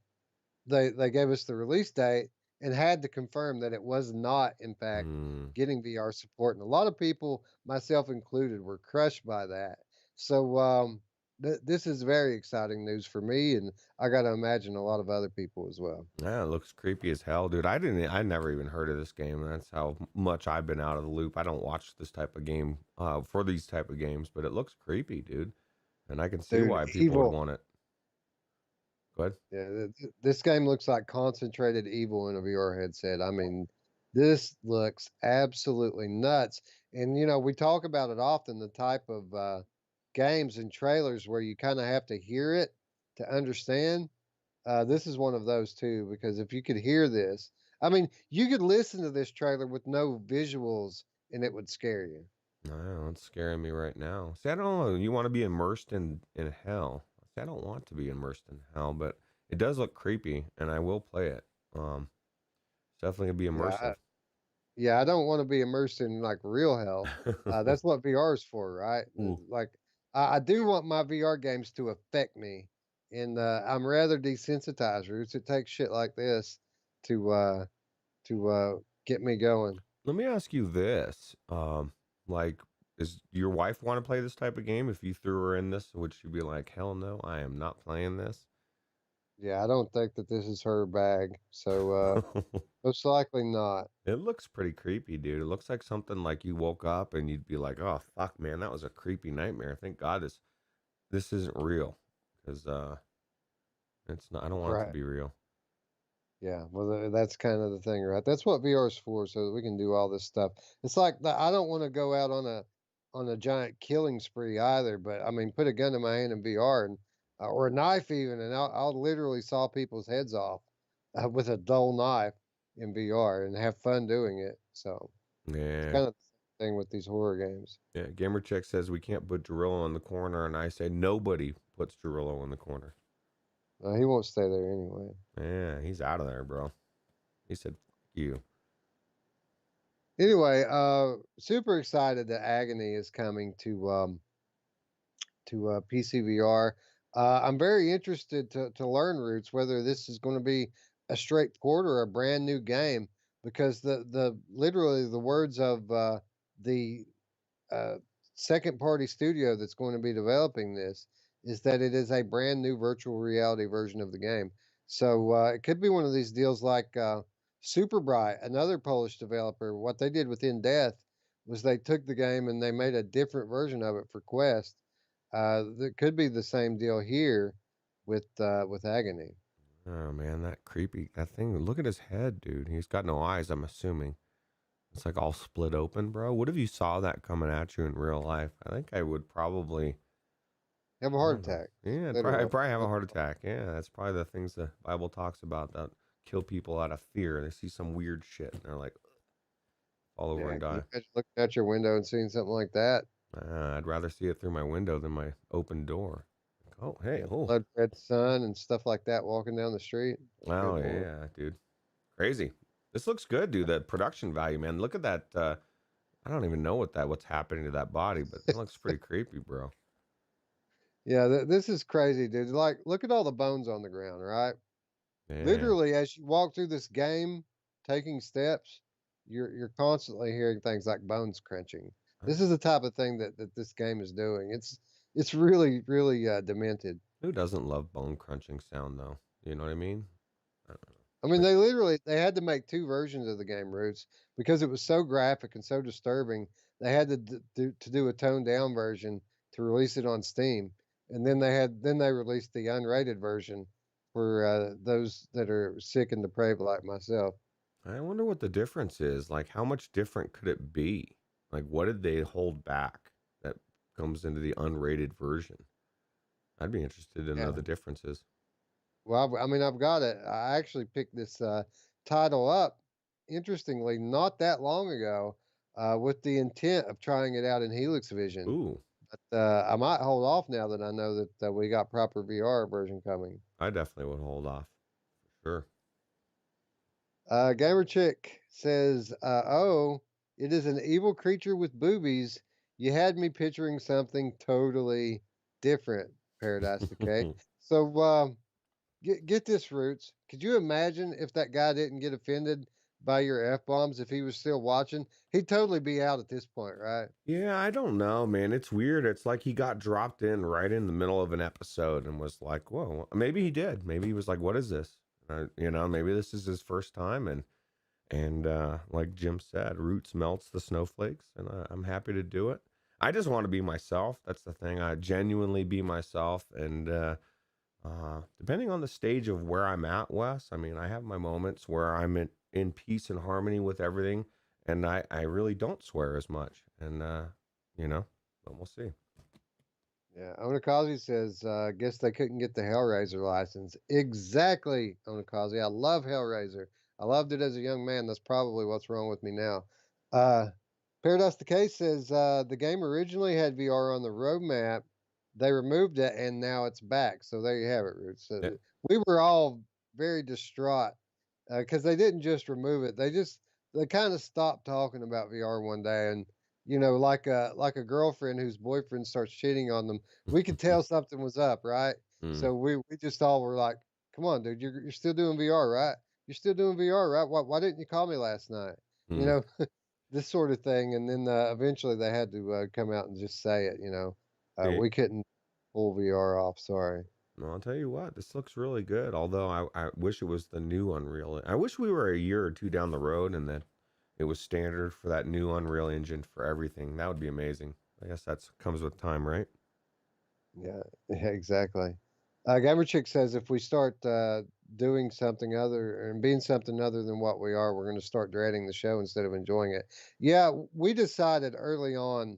they gave us the release date and had to confirm that it was not, in fact, Mm. getting VR support. And a lot of people, myself included, were crushed by that. So this is very exciting news for me, and I got to imagine a lot of other people as well. Yeah, it looks creepy as hell, dude. I never even heard of this game. That's how much I've been out of the loop. I don't watch this type of game for these type of games, but it looks creepy, dude. And I can see Dude, why people would evil. want it. Go ahead. Yeah, this game looks like concentrated evil in a VR headset. I mean, this looks absolutely nuts. And we talk about it often, the type of games and trailers where you kind of have to hear it to understand. This is one of those too, because if you could hear this, I mean, you could listen to this trailer with no visuals and it would scare you. No, it's scaring me right now. See, I don't know. You want to be immersed in hell. See, I don't want to be immersed in hell, but it does look creepy, and I will play it. It's definitely gonna be Yeah, immersive. yeah, I don't want to be immersed in like real hell. That's what VR is for, right? Ooh. Like, I do want my VR games to affect me, and I'm rather desensitized. Roots. It takes shit like this to get me going. Let me ask you this. Like, is your wife want to play this type of game? If you threw her in this, would she be like, hell no, I am not playing this? Yeah, I don't think that this is her bag, so most likely not. It looks pretty creepy, dude. It looks like something like you woke up and you'd be like, "Oh fuck, man, that was a creepy nightmare. Thank God this isn't real, because it's not. I don't want it to Right. be real." Yeah, well, that's kind of the thing, right? That's what VR is for, so that we can do all this stuff. It's like I don't want to go out on a giant killing spree either. But I mean, put a gun in my hand in VR and or a knife even, and I'll literally saw people's heads off with a dull knife in VR and have fun doing it. So it's Yeah, kind of the same thing with these horror games. yeah. Gamer Chick says we can't put Jarillo in the corner, and I say nobody puts Jarillo in the corner. He won't stay there anyway. Yeah, he's out of there, bro. He said, "Fuck you." Anyway, super excited that Agony is coming to PCVR. I'm very interested to learn Roots whether this is going to be a straight port or a brand new game because the literally the words of the uh, second party studio that's going to be developing this is that it is a brand new virtual reality version of the game. So it could be one of these deals like Super Bright, another Polish developer. What they did with In Death was they took the game and they made a different version of it for Quest. That could be the same deal here with Agony. Oh man, that creepy that thing. Look at his head, dude. He's got no eyes. I'm assuming it's like all split open, bro. What if you saw that coming at you in real life? I think I would probably. Have a I heart don't know. attack. Yeah, Literally. I'd probably have a heart attack. Yeah, that's probably the things the Bible talks about that kill people out of fear. They see some weird shit and they're like, fall over Yeah. and Can you die. imagine looking out your window and seeing something like that? I'd rather see it through my window than my open door. Like, oh, hey, Yeah. oh, Blood red sun and stuff like that walking down the street. oh Good Lord. yeah, dude, crazy. This looks good, dude. The production value, man. Look at that. I don't even know what's happening to that body, but that looks pretty creepy, bro. Yeah, this is crazy, dude. Like, look at all the bones on the ground, right? Yeah. Literally, as you walk through this game, taking steps, you're constantly hearing things like bones crunching. This is the type of thing that this game is doing. It's really really demented. Who doesn't love bone crunching sound though? You know what I mean? I don't I mean, know. they had to make two versions of the game Roots because it was so graphic and so disturbing. They had to do a toned down version to release it on Steam, and then they released the unrated version for those that are sick and depraved like myself. I wonder what the difference is. Like, how much different could it be? Like, what did they hold back that comes into the unrated version? I'd be interested to know Yeah. the differences. Well, I mean, I've got it. I actually picked this title up, interestingly, not that long ago, with the intent of trying it out in Helix Vision. Ooh, But I might hold off now that I know that we got proper VR version coming. I definitely would hold off for Gamer Chick says, "Oh, it is an evil creature with boobies. You had me picturing something totally different." Paradise Decay. sure. So get this, Roots. Could you imagine if that guy didn't get offended by your f bombs? If he was still watching, he'd totally be out at this point, right? Yeah, I don't know, man. It's weird. It's like he got dropped in right in the middle of an episode and was like, "Whoa." Maybe he did. Maybe he was like, "What is this?" Maybe this is his first time, and like Jim said, Roots melts the snowflakes, and I'm happy to do it. I just want to be myself. That's the thing. I genuinely be myself, and depending on the stage of where I'm at, Wes. I mean, I have my moments where I'm in peace and harmony with everything, and I really don't swear as much, and but we'll see. Yeah, Onakazi says, guess they couldn't get the Hellraiser license. Exactly, Onakazi. I love Hellraiser. I loved it as a young man. That's probably what's wrong with me now. Uh, Paradise Decay says, the game originally had VR on the roadmap. They removed it and now it's back. So there you have it, Roots. Yeah. We were all very distraught because they didn't just remove it. They kind of stopped talking about VR one day and like a girlfriend whose boyfriend starts cheating on them, we could tell something was up, right? Mm, So we just all were like, "Come on, dude, you're still doing VR, right? You're still doing VR, right? Why didn't you call me last night?" You mm. know, this sort of thing. And then eventually they had to come out and just say it. See, We couldn't pull VR off. Sorry. well, I'll tell you what, this looks really good. Although I wish it was the new Unreal. I wish we were a year or two down the road and that it was standard for that new Unreal Engine for everything. That would be amazing. I guess that's comes with time, right? Yeah, yeah, exactly. Gamer Chick says if we start doing something other and being something other than what we are, we're going to start dreading the show instead of enjoying it. Yeah, we decided early on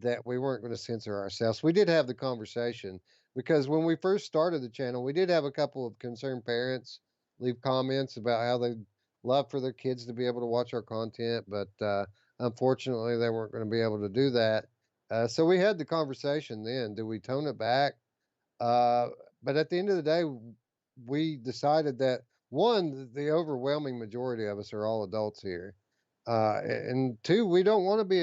that we weren't going to censor ourselves. We did have the conversation because when we first started the channel, we did have a couple of concerned parents leave comments about how they'd love for their kids to be able to watch our content, but unfortunately, they weren't going to be able to do that. So we had the conversation then. Do we tone it back? Uh, but at the end of the day, we decided that one, the overwhelming majority of us are all adults here, and two, we don't want to be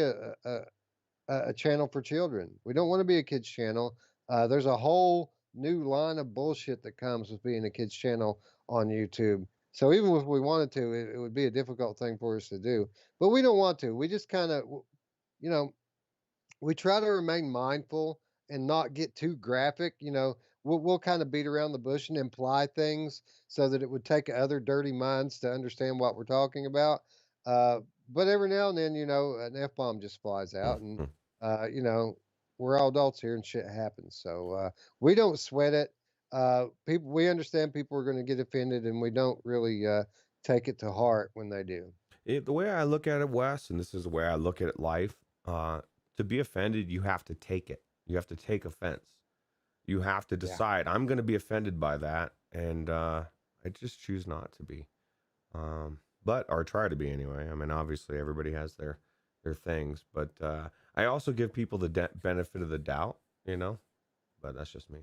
a channel for children. We don't want to be a kids channel. There's a whole new line of bullshit that comes with being a kids channel on YouTube. So even if we wanted to, it would be a difficult thing for us to do. But we don't want to. We just kind of, you know, we try to remain mindful and not get too graphic. We'll kind of beat around the bush and imply things so that it would take other dirty minds to understand what we're talking about. Uh, but every now and then, an f bomb just flies out, and Mhm. you know, we're all adults here, and shit happens. So we don't sweat it. We understand people are going to get offended, and we don't really take it to heart when they do. The way I look at it, Wes, and this is the way I look at life, to be offended, you have to take it. You have to take offense. You have to Yeah. decide. I'm going to be offended by that, and I just choose not to be. But or try to be anyway. I mean, obviously everybody has their things, but I also give people the benefit of the doubt, you know. But that's just me.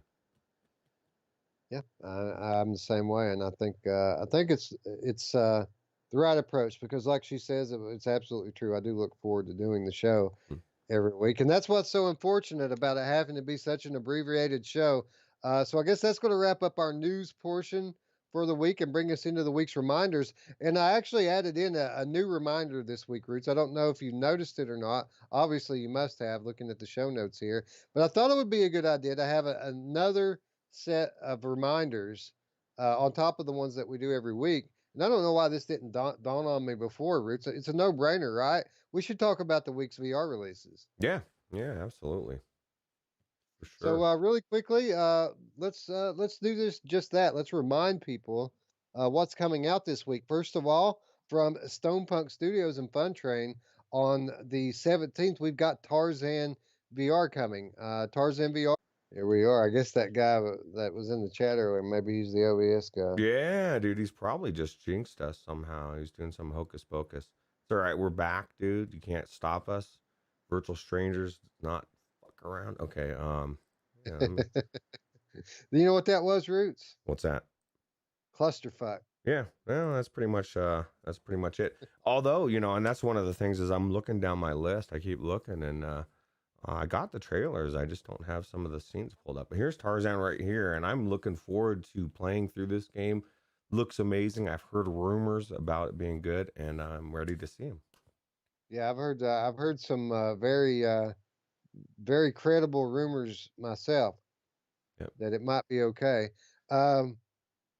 Yeah, I'm the same way, and I think it's the right approach because, like she says, it's absolutely true. I do look forward to doing the show Hmm. every week, and that's what's so unfortunate about it having to be such an abbreviated show. So I guess that's going to wrap up our news portion for the week and bring us into the week's reminders. And I actually added in a new reminder this week, Roots. I don't know if you noticed it or not. Obviously, you must have looking at the show notes here, but I thought it would be a good idea to have another set of reminders on top of the ones that we do every week. And I don't know why this didn't dawn on me before, Roots. It's a no-brainer, right? We should talk about the week's VR releases. Yeah, yeah, absolutely, for So sure. really quickly, let's do this just that. Let's remind people what's coming out this week. First of all, from Stonepunk Studios and Fun Train on the 17th, we've got Tarzan VR coming. Tarzan VR. Here we are. I guess that guy that was in the chat earlier, maybe he's the OBS guy. Yeah, dude, he's probably just jinxed us somehow. He's doing some hocus pocus. It's all right. We're back, dude. You can't stop us. Virtual strangers, not fuck around. Okay. Yeah. You know what that was, Roots? What's that? Clusterfuck. Yeah, well, that's pretty much it. Although, you know, and that's one of the things is I'm looking down my list. I keep looking, and I got the trailers. I just don't have some of the scenes pulled up. But here's Tarzan right here, and I'm looking forward to playing through this game. Looks amazing. I've heard rumors about it being good, and I'm ready to see him. Yeah, I've heard some very credible rumors myself Yep. that it might be okay. Um,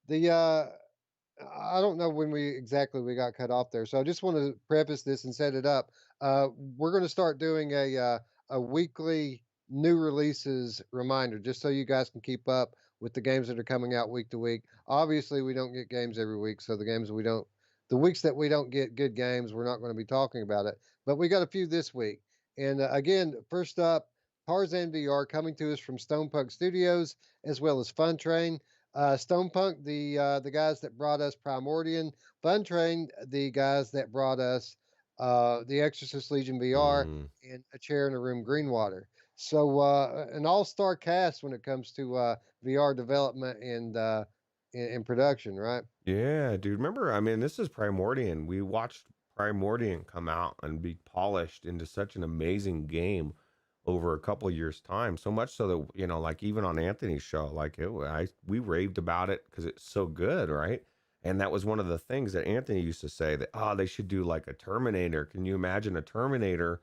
the I don't know when we got cut off there, so I just want to preface this and set it up. We're going to start doing a weekly new releases reminder, just so you guys can keep up with the games that are coming out week to week. Obviously, we don't get games every week, so the weeks that we don't get good games, we're not going to be talking about it. But we got a few this week, and again, first up, Tarzan VR coming to us from Stonepunk Studios as well as Fun Train. Stonepunk, the guys that brought us Primordian, Fun Train, the guys that brought us the Exorcist Legion VR, Mm. and A Chair in a Room Greenwater. So an all-star cast when it comes to VR development and production, right? Yeah, dude. Remember, I mean, this is Primordian. We watched Primordian come out and be polished into such an amazing game over a couple of years' time. So much so that, you know, like even on Anthony's show, like we raved about it because it's so good, right? And that was one of the things that Anthony used to say that, oh, they should do like a Terminator. Can you imagine a Terminator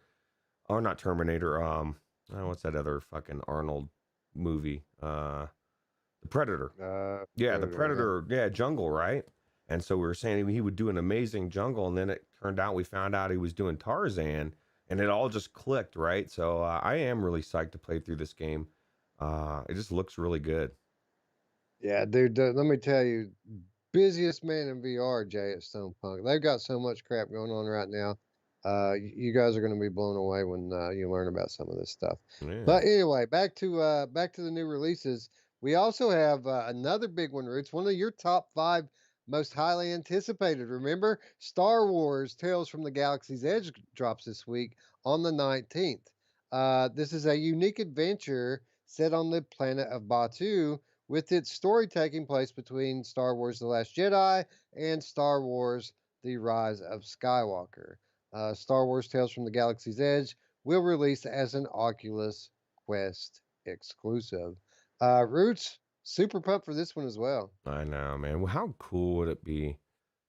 or not Terminator? Oh, what's that other fucking Arnold movie? The Predator. Yeah, the Predator, yeah. Predator, yeah, jungle, right? And so we were saying he would do an amazing jungle, and then it turned out we found out he was doing Tarzan, and it all just clicked, right? So I am really psyched to play through this game. It just looks really good. Yeah, dude, let me tell you, busiest man in VR, Jay at Stone Punk. They've got so much crap going on right now. You guys are going to be blown away when you learn about some of this stuff. Yeah. But anyway, back to the new releases. We also have another big one, Roots. One of your top five most highly anticipated. Remember, Star Wars: Tales from the Galaxy's Edge drops this week on the 19th. This is a unique adventure set on the planet of Batuu with its story taking place between Star Wars The Last Jedi and Star Wars The Rise of Skywalker. Star Wars Tales from the Galaxy's Edge will release as an Oculus Quest exclusive. Roots, super pumped for this one as well. I know, man. Well, how cool would it be?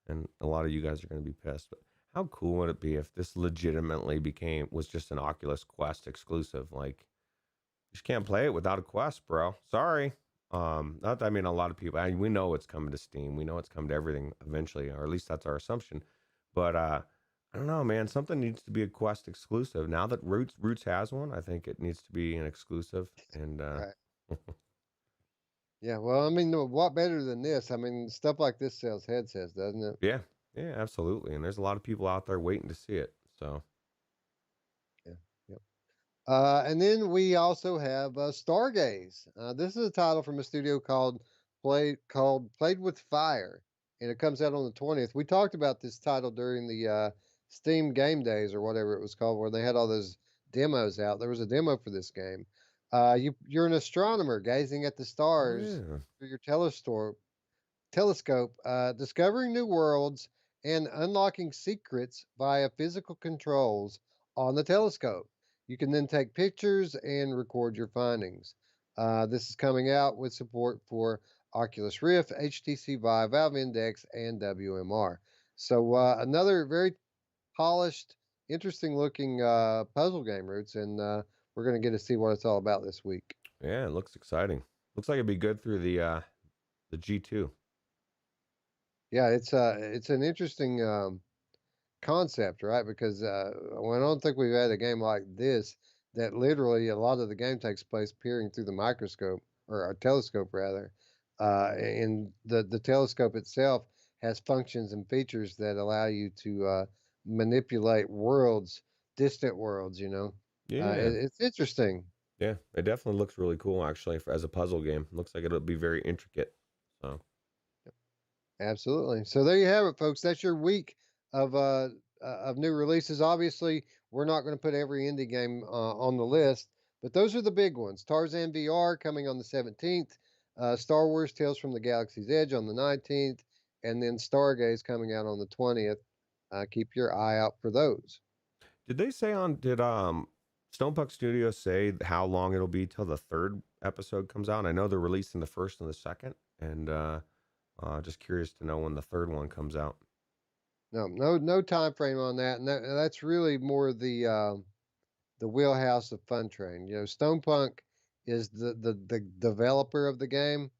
And a lot of you guys are going to be pissed, but how cool would it be if this legitimately was just an Oculus Quest exclusive? Like, you just can't play it without a Quest, bro. Sorry. Not that, I mean, a lot of people, we know it's coming to Steam. We know it's coming to everything eventually, or at least that's our assumption. But I don't know, man. Something needs to be a Quest exclusive. Now that Roots has one, I think it needs to be an exclusive. And Right. Yeah, well, I mean, what better than this? I mean, stuff like this sells headsets, doesn't it? yeah, yeah, absolutely. And there's a lot of people out there waiting to see it. So Yeah. Yep. And then we also have Stargaze. This is a title from a studio called Played with Fire, and it comes out on the 20th. We talked about this title during the Steam Game Days or whatever it was called, where they had all those demos out. There was a demo for this game. You're an astronomer gazing at the Oh stars yeah. through your telescope, discovering new worlds and unlocking secrets via physical controls on the telescope. You can then take pictures and record your findings. This is coming out with support for Oculus Rift, HTC Vive, Valve Index, and WMR. So another very polished, interesting looking puzzle game, Roots, and we're going to get to see what it's all about this week. Yeah, it looks exciting. Looks like it'd be good through the G2. Yeah, it's an interesting concept, right? Because well, I don't think we've had a game like this that literally a lot of the game takes place peering through the microscope or a telescope rather, and the telescope itself has functions and features that allow you to manipulate worlds, distant worlds. Yeah. It's interesting. Yeah, it definitely looks really cool actually as a puzzle game. Looks like it'll be very intricate. So, Absolutely. So there you have it, folks. That's your week of new releases. Obviously, we're not going to put every indie game on the list, but those are the big ones. Tarzan VR coming on the 17th, Star Wars Tales from the Galaxy's Edge on the 19th, and then Stargaze coming out on the 20th. Keep your eye out for those. did Stonepuck Studios say how long it'll be till the third episode comes out? I know they're releasing the first and the second, and just curious to know when the third one comes out. No time frame on that, and that's really more the wheelhouse of Fun Train. Stonepunk is the developer of the game.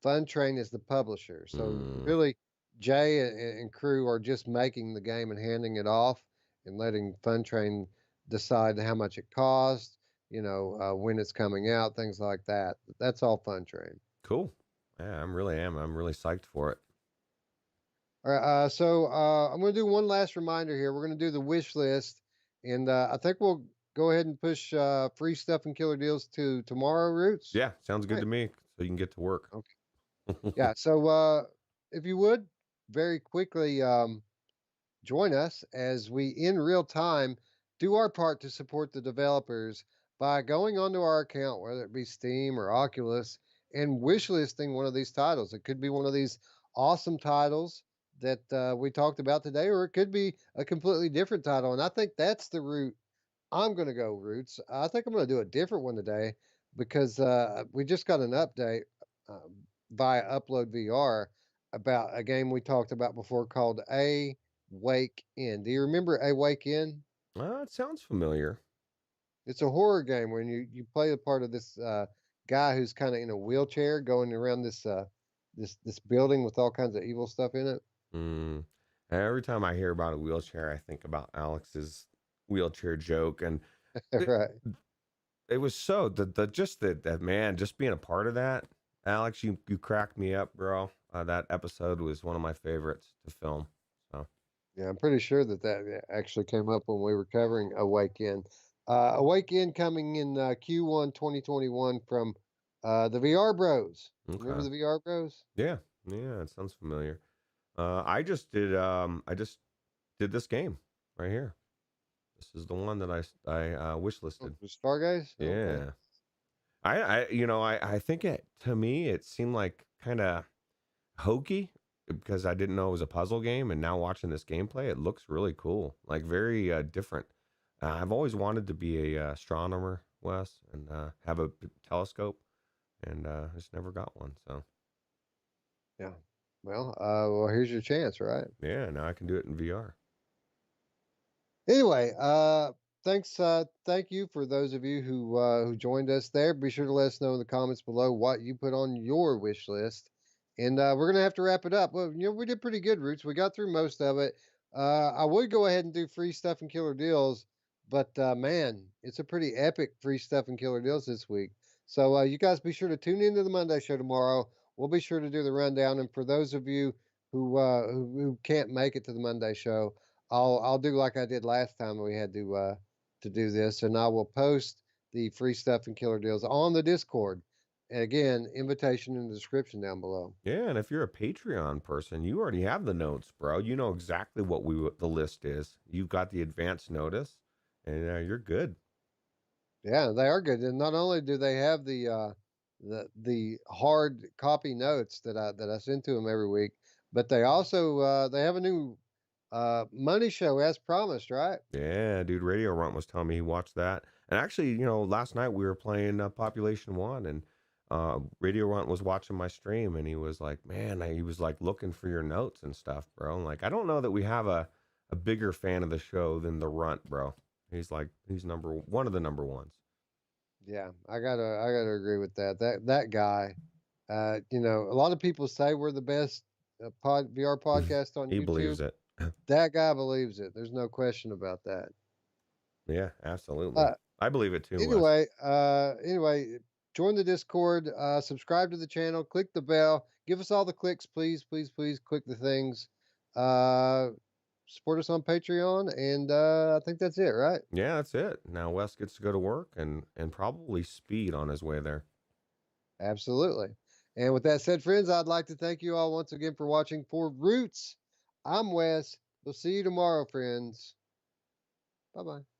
Fun Train is the publisher. So Mm, really, Jay and crew are just making the game and handing it off and letting Fun Train decide how much it costs. When it's coming out, things like that. That's all Fun Train. cool. Yeah, I'm really psyched for it. All right. So I'm going to do one last reminder here. We're going to do the wish list, and I think we'll go ahead and push free stuff and killer deals to tomorrow, Roots. Yeah, sounds good Right. to me. So you can get to work. Okay. Yeah. So if you would very quickly join us as we, in real time, do our part to support the developers by going onto our account, whether it be Steam or Oculus, and wish listing one of these titles. It could be one of these awesome titles that we talked about today, or it could be a completely different title. And I think that's the route I'm going to go, Roots. I think I'm going to do a different one today because we just got an update via Upload VR about a game we talked about before called A Wake In. Do you remember A Wake In? It sounds familiar. It's a horror game when you play the part of this guy who's kind of in a wheelchair going around this building with all kinds of evil stuff in it. Mm. Every time I hear about a wheelchair, I think about Alex's wheelchair joke, and it, Right. it was so the just that man, just being a part of that. Alex, you cracked me up, bro. That episode was one of my favorites to film. So Yeah, I'm pretty sure that actually came up when we were covering Awake In. Awake In coming in Q1 2021 from the VR Bros. Remember okay, the VR Bros? yeah, yeah, it sounds familiar. I just did this game right here. This is the one that I wish Oh, listed. for Stargaze? Okay. Yeah. I think to me it seemed like kind of hokey because I didn't know it was a puzzle game, and now watching this gameplay, it looks really cool, like very different. I've always wanted to be a astronomer, Wes, and have a telescope, and I just never got one. So Yeah. Well, here's your chance, right? yeah, now I can do it in VR. Anyway, thank you for those of you who joined us there. Be sure to let us know in the comments below what you put on your wish list, and we're gonna have to wrap it up. Well, we did pretty good, Roots. We got through most of it. I would go ahead and do free stuff and killer deals, but man, it's a pretty epic free stuff and killer deals this week. So you guys be sure to tune into the Monday show tomorrow. We'll be sure to do the rundown, and for those of you who can't make it to the Monday show. I'll do like I did last time we had to do this, and I will post the free stuff and killer deals on the Discord. And again, invitation in the description down below. Yeah, and if you're a Patreon person, you already have the notes, bro. You know exactly what the list is. You've got the advance notice, and you're good. Yeah, they are good. And not only do they have the hard copy notes that I send to them every week, but they also they have a new money show as promised, right? Yeah, dude. Radio Runt was telling me he watched that, and actually, last night we were playing Population One, and Radio Runt was watching my stream, and he was like, "Man," he was like looking for your notes and stuff, bro. I'm like, I don't know that we have a bigger fan of the show than the Runt, bro. He's like, he's number one of the number ones. Yeah, I gotta agree with that. That guy, a lot of people say we're the best VR podcast on He YouTube. believes it. That guy believes it. There's no question about that. Yeah, absolutely. Uh, I believe it too, Wes. anyway, join the Discord, subscribe to the channel, click the bell, give us all the clicks, please, please, please click the things. Uh, support us on Patreon, and I think that's it, right? Yeah, that's it. Now Wes gets to go to work and probably speed on his way there. Absolutely. And with that said, friends, I'd like to thank you all once again for watching For Roots. I'm Wes. We'll see you tomorrow, friends. Bye bye.